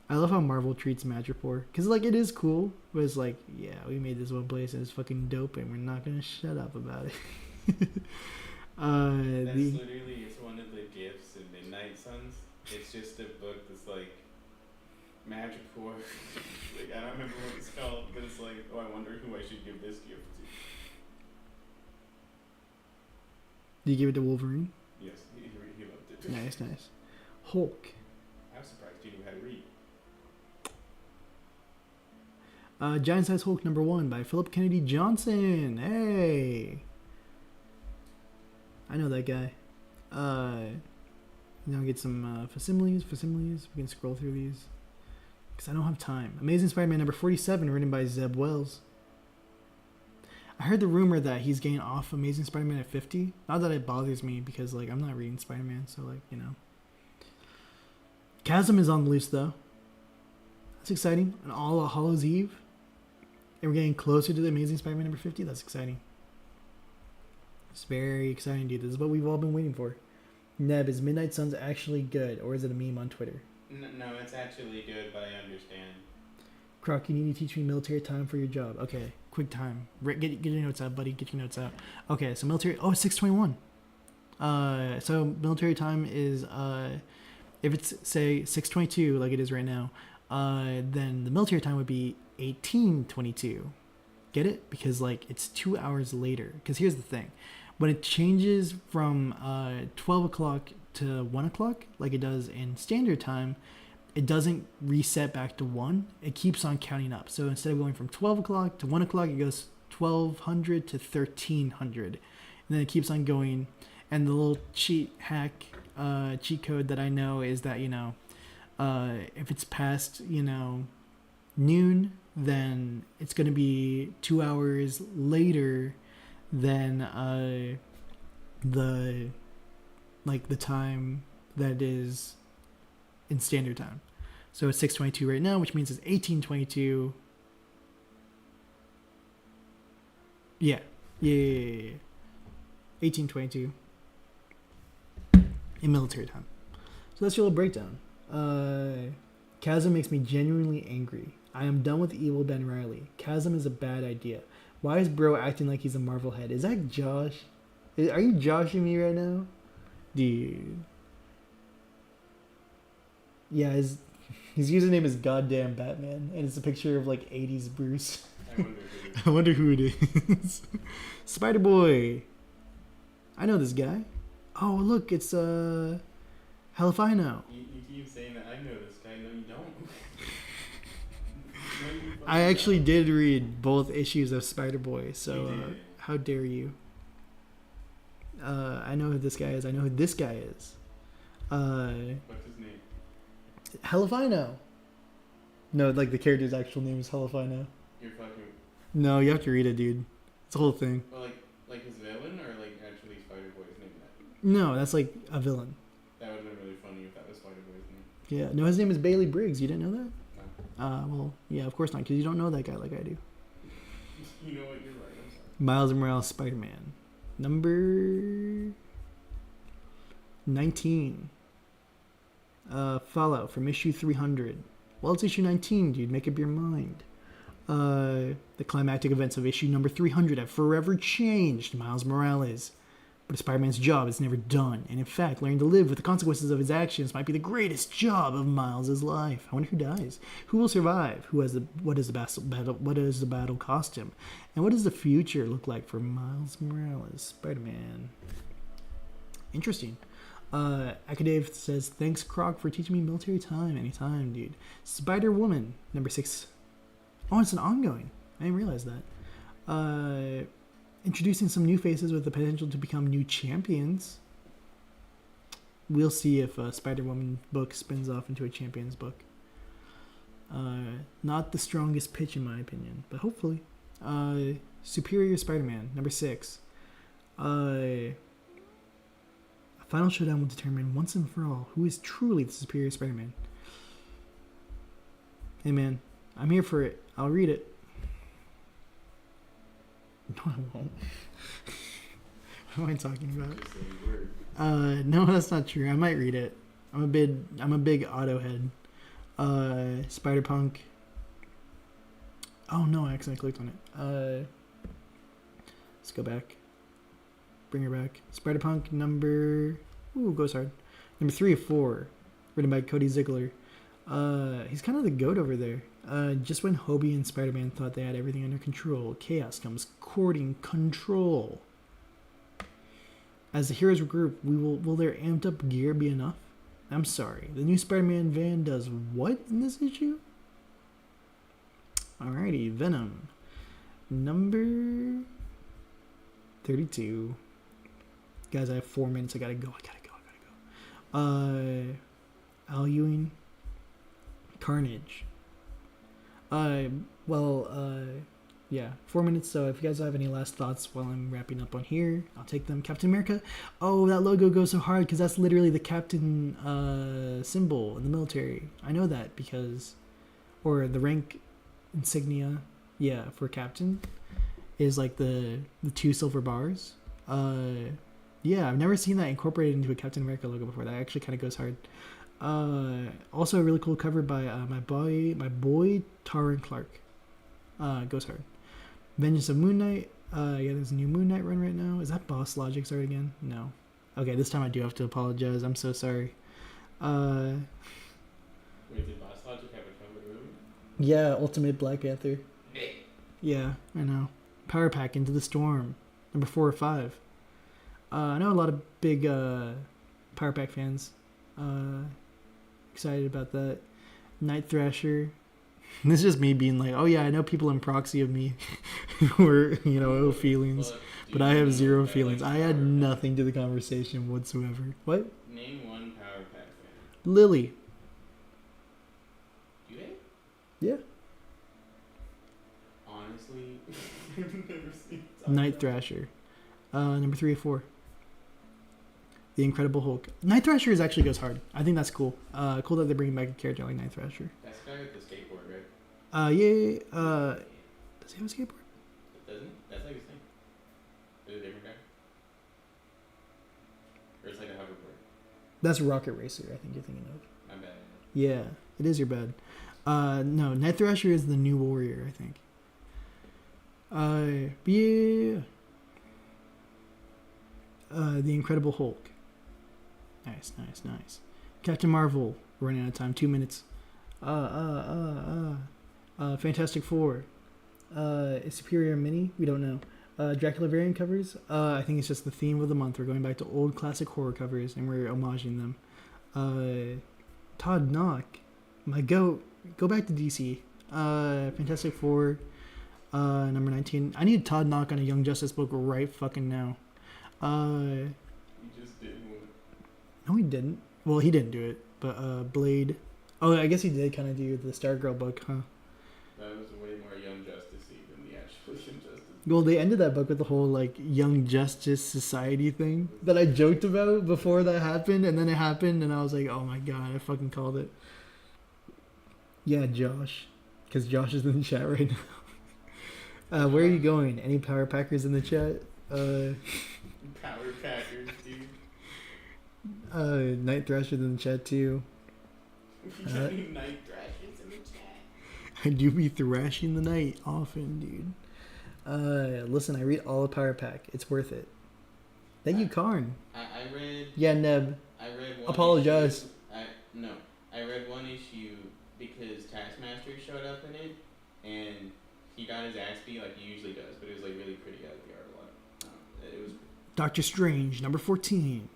A: I love how Marvel treats Madripoor. Because, like, it is cool. But it's like, yeah, we made this one place and it's fucking dope and we're not going to shut up about it.
B: That's literally, it's one of the gifts in Midnight Suns. It's just a book that's like, Madripoor. Like, I don't remember what it's called, but it's like, oh, I wonder who I should give this gift to.
A: Do you give it to Wolverine?
B: Yes, he loved it.
A: Nice. Hulk.
B: I was surprised you knew how to read.
A: Giant Size Hulk number 1 by Philip Kennedy Johnson. Hey. I know that guy. Now get some facsimiles. We can scroll through these. Because I don't have time. Amazing Spider-Man number 47, written by Zeb Wells. I heard the rumor that he's getting off Amazing Spider-Man at 50. Not that it bothers me, because, like, I'm not reading Spider-Man, so, like, you know. Chasm is on the loose, though. That's exciting. And All Hallows Eve. And we're getting closer to the Amazing Spider-Man number 50. That's exciting. It's very exciting, dude. This is what we've all been waiting for. Neb, is Midnight Suns actually good, or is it a meme on Twitter?
B: No, it's actually good, but I understand.
A: Croc, you need to teach me military time for your job. Okay, quick time. Get your notes out, buddy. Get your notes out. Okay, so military. Oh, it's 6:21. So military time is if it's say 6:22 like it is right now, then the military time would be 18:22. Get it? Because like it's 2 hours later. Because here's the thing, when it changes from 12 o'clock to 1 o'clock, like it does in standard time, it doesn't reset back to 1. It keeps on counting up. So instead of going from 12 o'clock to 1 o'clock, it goes 1200 to 1300. And then it keeps on going. And the little cheat code that I know is that, you know, if it's past, you know, noon, then it's going to be 2 hours later than the time that is in standard time. So it's 6:22 right now, which means it's 18:22. Yeah. 18:22 in military time. that's your little breakdown. Chasm makes me genuinely angry. I am done with evil Ben Riley. Chasm is a bad idea. Why is bro acting like he's a Marvel head? Is that Josh? Are you joshing me right now? Dude. Yeah, his username is goddamn Batman, and it's a picture of like 80s Bruce. I wonder who it is. Spider Boy. I know this guy. Oh, look, it's hell if I know.
B: You keep saying that I know this guy. No, you don't.
A: I actually did read both issues of Spider Boy, so how dare you? I know who this guy is. I know who this guy is.
B: What's his name?
A: Hell if I know. No, like the character's actual name is Hell if I know.
B: You're fucking.
A: No, you have to read it, dude. It's a whole thing.
B: Well, like his villain, or like actually Spider Boy's name?
A: No, that's like a villain.
B: That would have been really funny if that was Spider Boy's name.
A: Yeah, no, his name is Bailey Briggs. You didn't know that?
B: No.
A: Well, yeah, of course not, because you don't know that guy like I do.
B: You know what? You're right. I'm sorry.
A: Miles Morales Spider-Man. Number 19. Fallout from issue 300. Well, it's issue 19, dude. Make up your mind. The climactic events of issue number 300 have forever changed Miles Morales. But Spider-Man's job is never done, and in fact, learning to live with the consequences of his actions might be the greatest job of Miles' life. I wonder who dies, who will survive, what does the battle cost him, and what does the future look like for Miles Morales, Spider-Man. Interesting. Akadave says, thanks Croc for teaching me military time. Anytime, dude. Spider-Woman, number 6. Oh, it's an ongoing. I didn't realize that. Introducing some new faces with the potential to become new champions. We'll see if a Spider-Woman book spins off into a Champions book. Not the strongest pitch in my opinion, but hopefully. Superior Spider-Man, number 6. A final showdown will determine once and for all who is truly the superior Spider-Man. Hey man, I'm here for it. I'll read it. No, I won't. What am I talking about? No, that's not true. I might read it. I'm a big auto head. Spider-Punk. Oh no, I accidentally clicked on it. Let's go back. Bring her back. Spider-Punk number... Ooh, goes hard. Number 3 of 4. Written by Cody Ziegler. He's kind of the goat over there. Just when Hobie and Spider-Man thought they had everything under control, chaos comes courting control. As the heroes regroup, will their amped up gear be enough? I'm sorry, the new Spider-Man van does what in this issue? Alrighty, Venom. Number 32. Guys, I have 4 minutes. I gotta go. Al Ewing. Carnage. Yeah, 4 minutes. So if you guys have any last thoughts while I'm wrapping up on here, I'll take them. Captain America. Oh, that logo goes so hard because that's literally the captain symbol in the military. I know that because, or the rank insignia, yeah, for captain is like the 2 silver bars. Yeah, I've never seen that incorporated into a Captain America logo before. That actually kind of goes hard. Also a really cool cover by my boy Taran Clark. Goes hard. Vengeance of Moon Knight. Yeah, there's a new Moon Knight run right now. Is that Boss Logic's art again? No. Okay, this time I do have to apologize. I'm so sorry.
B: Wait, did Boss Logic have a cover movie?
A: Yeah, Ultimate Black Panther. Yeah, I know. Power Pack Into the Storm. Number 4 or 5. I know a lot of big Power Pack fans. Excited about that. Night Thrasher. This is just me being like, oh yeah, I know people in proxy of me who are, ill feelings. But I have zero feelings. I had nothing to the conversation whatsoever. What?
B: Name one Power Pack fan.
A: Lily.
B: Do they?
A: Yeah.
B: Honestly, I've never seen
A: Night Thrasher. Number 3 or 4. The Incredible Hulk. Night Thrasher actually goes hard. I think that's cool. Cool that they're bringing back a character like Night Thrasher.
B: That's the guy with the skateboard, right?
A: Yeah. Does he have a skateboard?
B: Doesn't? That's like his thing. Is it a different guy? Or it's like a hoverboard?
A: That's Rocket Racer, I think you're thinking of.
B: My bad.
A: Yeah, it is your bad. No, Night Thrasher is the new warrior, I think. Yeah. The Incredible Hulk. Nice. Captain Marvel. We're running out of time. 2 minutes. Fantastic Four. Is Superior Mini? We don't know. Dracula variant covers. I think it's just the theme of the month. We're going back to old classic horror covers and we're homaging them. Todd Knock. My goat. Go back to DC. Fantastic Four. Number 19. I need Todd Knock on a Young Justice book right fucking now.
B: You just did one.
A: No, he didn't. Well, he didn't do it. But Blade. Oh, I guess he did kind of do the Stargirl book, huh?
B: That was way more Young Justice-y than the actual Young Justice.
A: Well, they ended that book with the whole like Young Justice Society thing that I joked about before that happened, and then it happened, and I was like, oh my god, I fucking called it. Yeah, Josh, because Josh is in the chat right now. Where are you going? Any Power Packers in the chat?
B: Power Packers, dude.
A: Night Thrasher's in the chat too.
B: Night Thrashers in the chat.
A: I do be thrashing the night often, dude. Listen, I read all of Power Pack. It's worth it. Thank you, Karn.
B: I read.
A: Yeah, Neb.
B: I read one.
A: Apologize.
B: I read one issue because Taskmaster showed up in it, and he got his ass beat like he usually does, but it was like really pretty. I like the art a lot. It was.
A: Doctor Strange, number 14.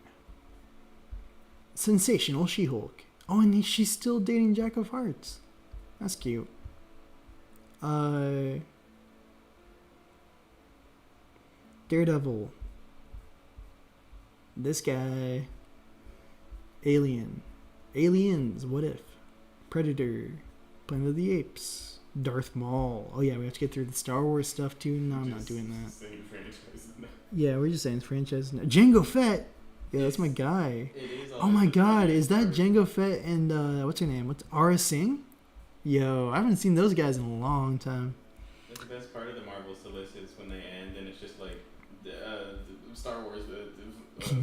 A: Sensational She-Hulk. Oh, and she's still dating Jack of Hearts. That's cute. Daredevil. This guy. Alien. Aliens, What If? Predator. Planet of the Apes. Darth Maul. Oh yeah, we have to get through the Star Wars stuff too. No, I'm not doing that. Yeah, we're just saying it's franchise. Jango Fett. Yeah, that's my guy.
B: It is.
A: Oh my god, is that Jango Fett and what's her name? What's Aura Singh? Yo, I haven't seen those guys in a long time.
B: That's the best part of the Marvel solicits when they end, and it's just like Star Wars.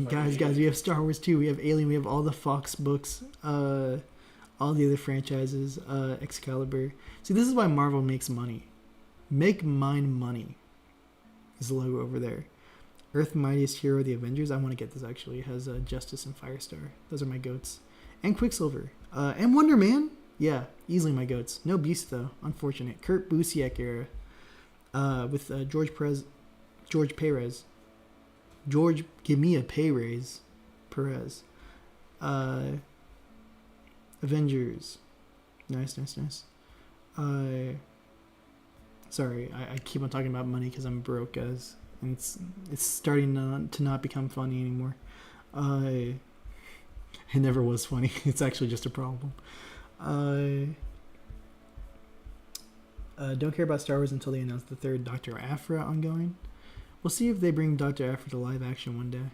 A: Guys, we have Star Wars too. We have Alien. We have all the Fox books. All the other franchises. Excalibur. See, this is why Marvel makes money. Make mine money. Is the logo over there. Earth Mightiest Hero, The Avengers. I want to get this actually. It has Justice and Firestar. Those are my goats. And Quicksilver. And Wonder Man. Yeah, easily my goats. No Beast though. Unfortunate. Kurt Busiek era. With George Perez. George, give me a pay raise. Perez. Avengers. Nice. Sorry, I keep on talking about money because I'm broke, guys. And it's starting to not become funny anymore. It never was funny. It's actually just a problem. Don't care about Star Wars until they announce the third Dr. Aphra ongoing. We'll see if they bring Dr. Aphra to live action one day.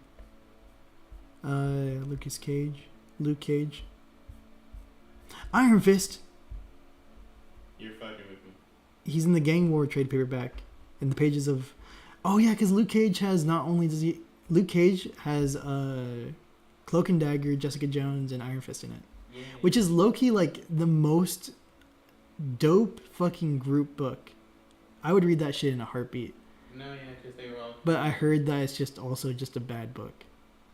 A: Luke Cage. Iron Fist.
B: You're fucking with me.
A: He's in the Gang War trade paperback in the pages of. Oh yeah, because Luke Cage has Luke Cage has Cloak and Dagger, Jessica Jones, and Iron Fist in it, yeah. Which is low-key like the most dope fucking group book. I would read that shit in a heartbeat.
B: No, yeah, because they were all.
A: But I heard that it's just also just a bad book.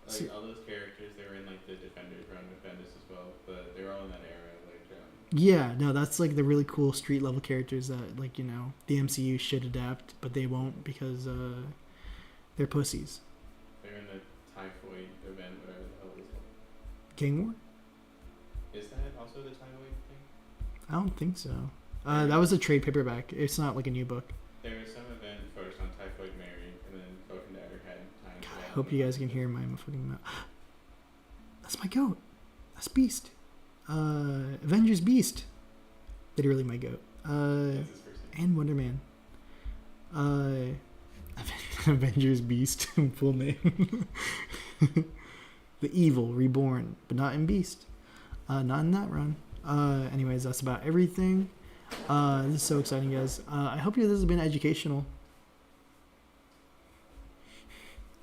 B: Like all those characters, they were in like the Defenders, run with Bendis as well, but they were all in that era.
A: Yeah, no, that's like the really cool street level characters that like the MCU should adapt, but they won't because they're pussies.
B: They're in the Typhoid event, whatever the hell it was called.
A: Gang War?
B: Is that also the Typhoid thing?
A: I don't think so. That was a trade paperback. It's not like a new book.
B: There was some event focused on Typhoid Mary, and then Cloak and Dagger had time.
A: God, I hope you guys can hear my fucking mouth. That's my goat. That's Beast. Avengers Beast. Literally my goat. And Wonder Man. Avengers Beast. Full name. The Evil Reborn, but not in Beast. Not in that run. Anyways, that's about everything. This is so exciting, guys. I hope this has been educational.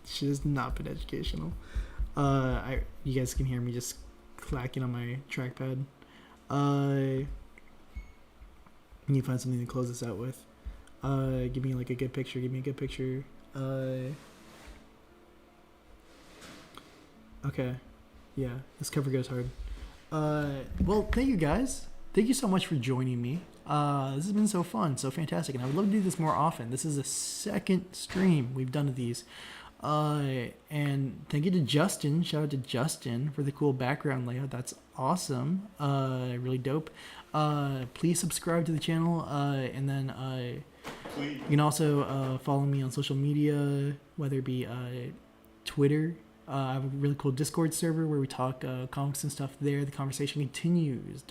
A: Shit has not been educational. You guys can hear me just clacking on my trackpad. Need to find something to close this out with. Give me like a good picture. Give me a good picture. Okay. Yeah, this cover goes hard. Well, thank you guys. Thank you so much for joining me. This has been so fun, so fantastic, and I would love to do this more often. This is the second stream we've done of these. And thank you to Justin. Shout out to Justin for the cool background layout. That's awesome. Really dope. Please subscribe to the channel. And then
B: Please.
A: you can also follow me on social media, whether it be Twitter. I have a really cool Discord server where we talk comics and stuff there. The conversation continues. ...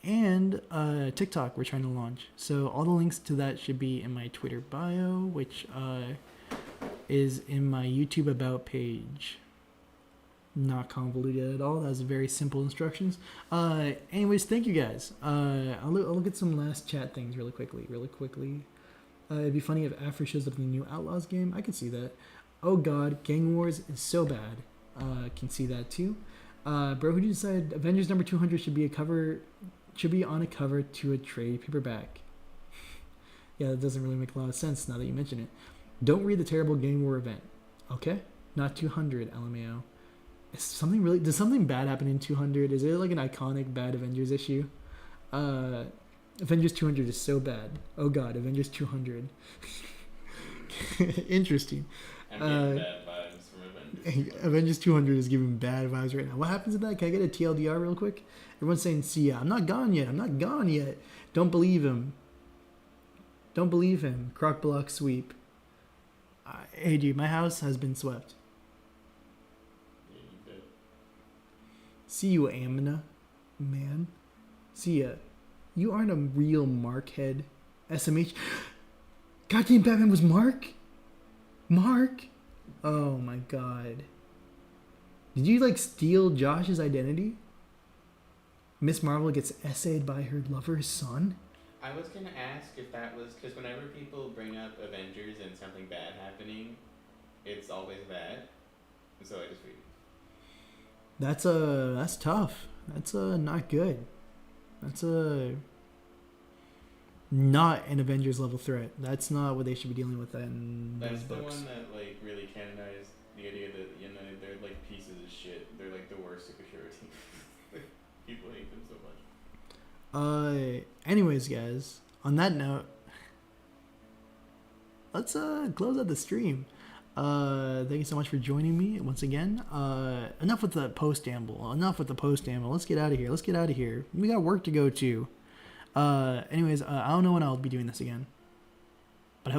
A: And TikTok we're trying to launch. So all the links to that should be in my Twitter bio, which is in my YouTube About page. Not convoluted at all. That was very simple instructions. Anyways, thank you guys. I'll look at some last chat things really quickly. It'd be funny if Afro shows up in the new Outlaws game. I could see that. Oh god, Gang Wars is so bad. Can see that too. Bro, who decided Avengers number 200 should be on a cover to a trade paperback? Yeah, that doesn't really make a lot of sense now that you mention it. Don't read the terrible Gang War event. Okay? Not 200, LMAO. Does something bad happen in 200? Is it like an iconic bad Avengers issue? Avengers 200 is so bad. Oh god, Avengers 200. Interesting.
B: I'm getting bad vibes from Avengers.
A: Avengers 200 is giving bad vibes right now. What happens in that? Can I get a TLDR real quick? Everyone's saying, see ya. I'm not gone yet. Don't believe him. Croc block sweep. Hey, dude, my house has been swept.
B: Yeah, you did.
A: See you, Amina. Man. See ya. You aren't a real Markhead. SMH. Goddamn Batman was Mark? Mark? Oh my god. Did you like steal Josh's identity? Miss Marvel gets essayed by her lover's son?
B: I was gonna ask if that was because whenever people bring up Avengers and something bad happening, it's always bad. And so I just read.
A: That's tough. That's not good. That's not an Avengers level threat. That's not what they should be dealing with in
B: That's
A: those
B: the
A: books.
B: one that like really canonized the idea that they're like pieces of shit. They're like the worst superhero team. People hate them so much.
A: Anyways, guys, on that note, let's close out the stream. Thank you so much for joining me once again. Enough with the post-amble. Let's get out of here. We got work to go to. Anyways, I don't know when I'll be doing this again.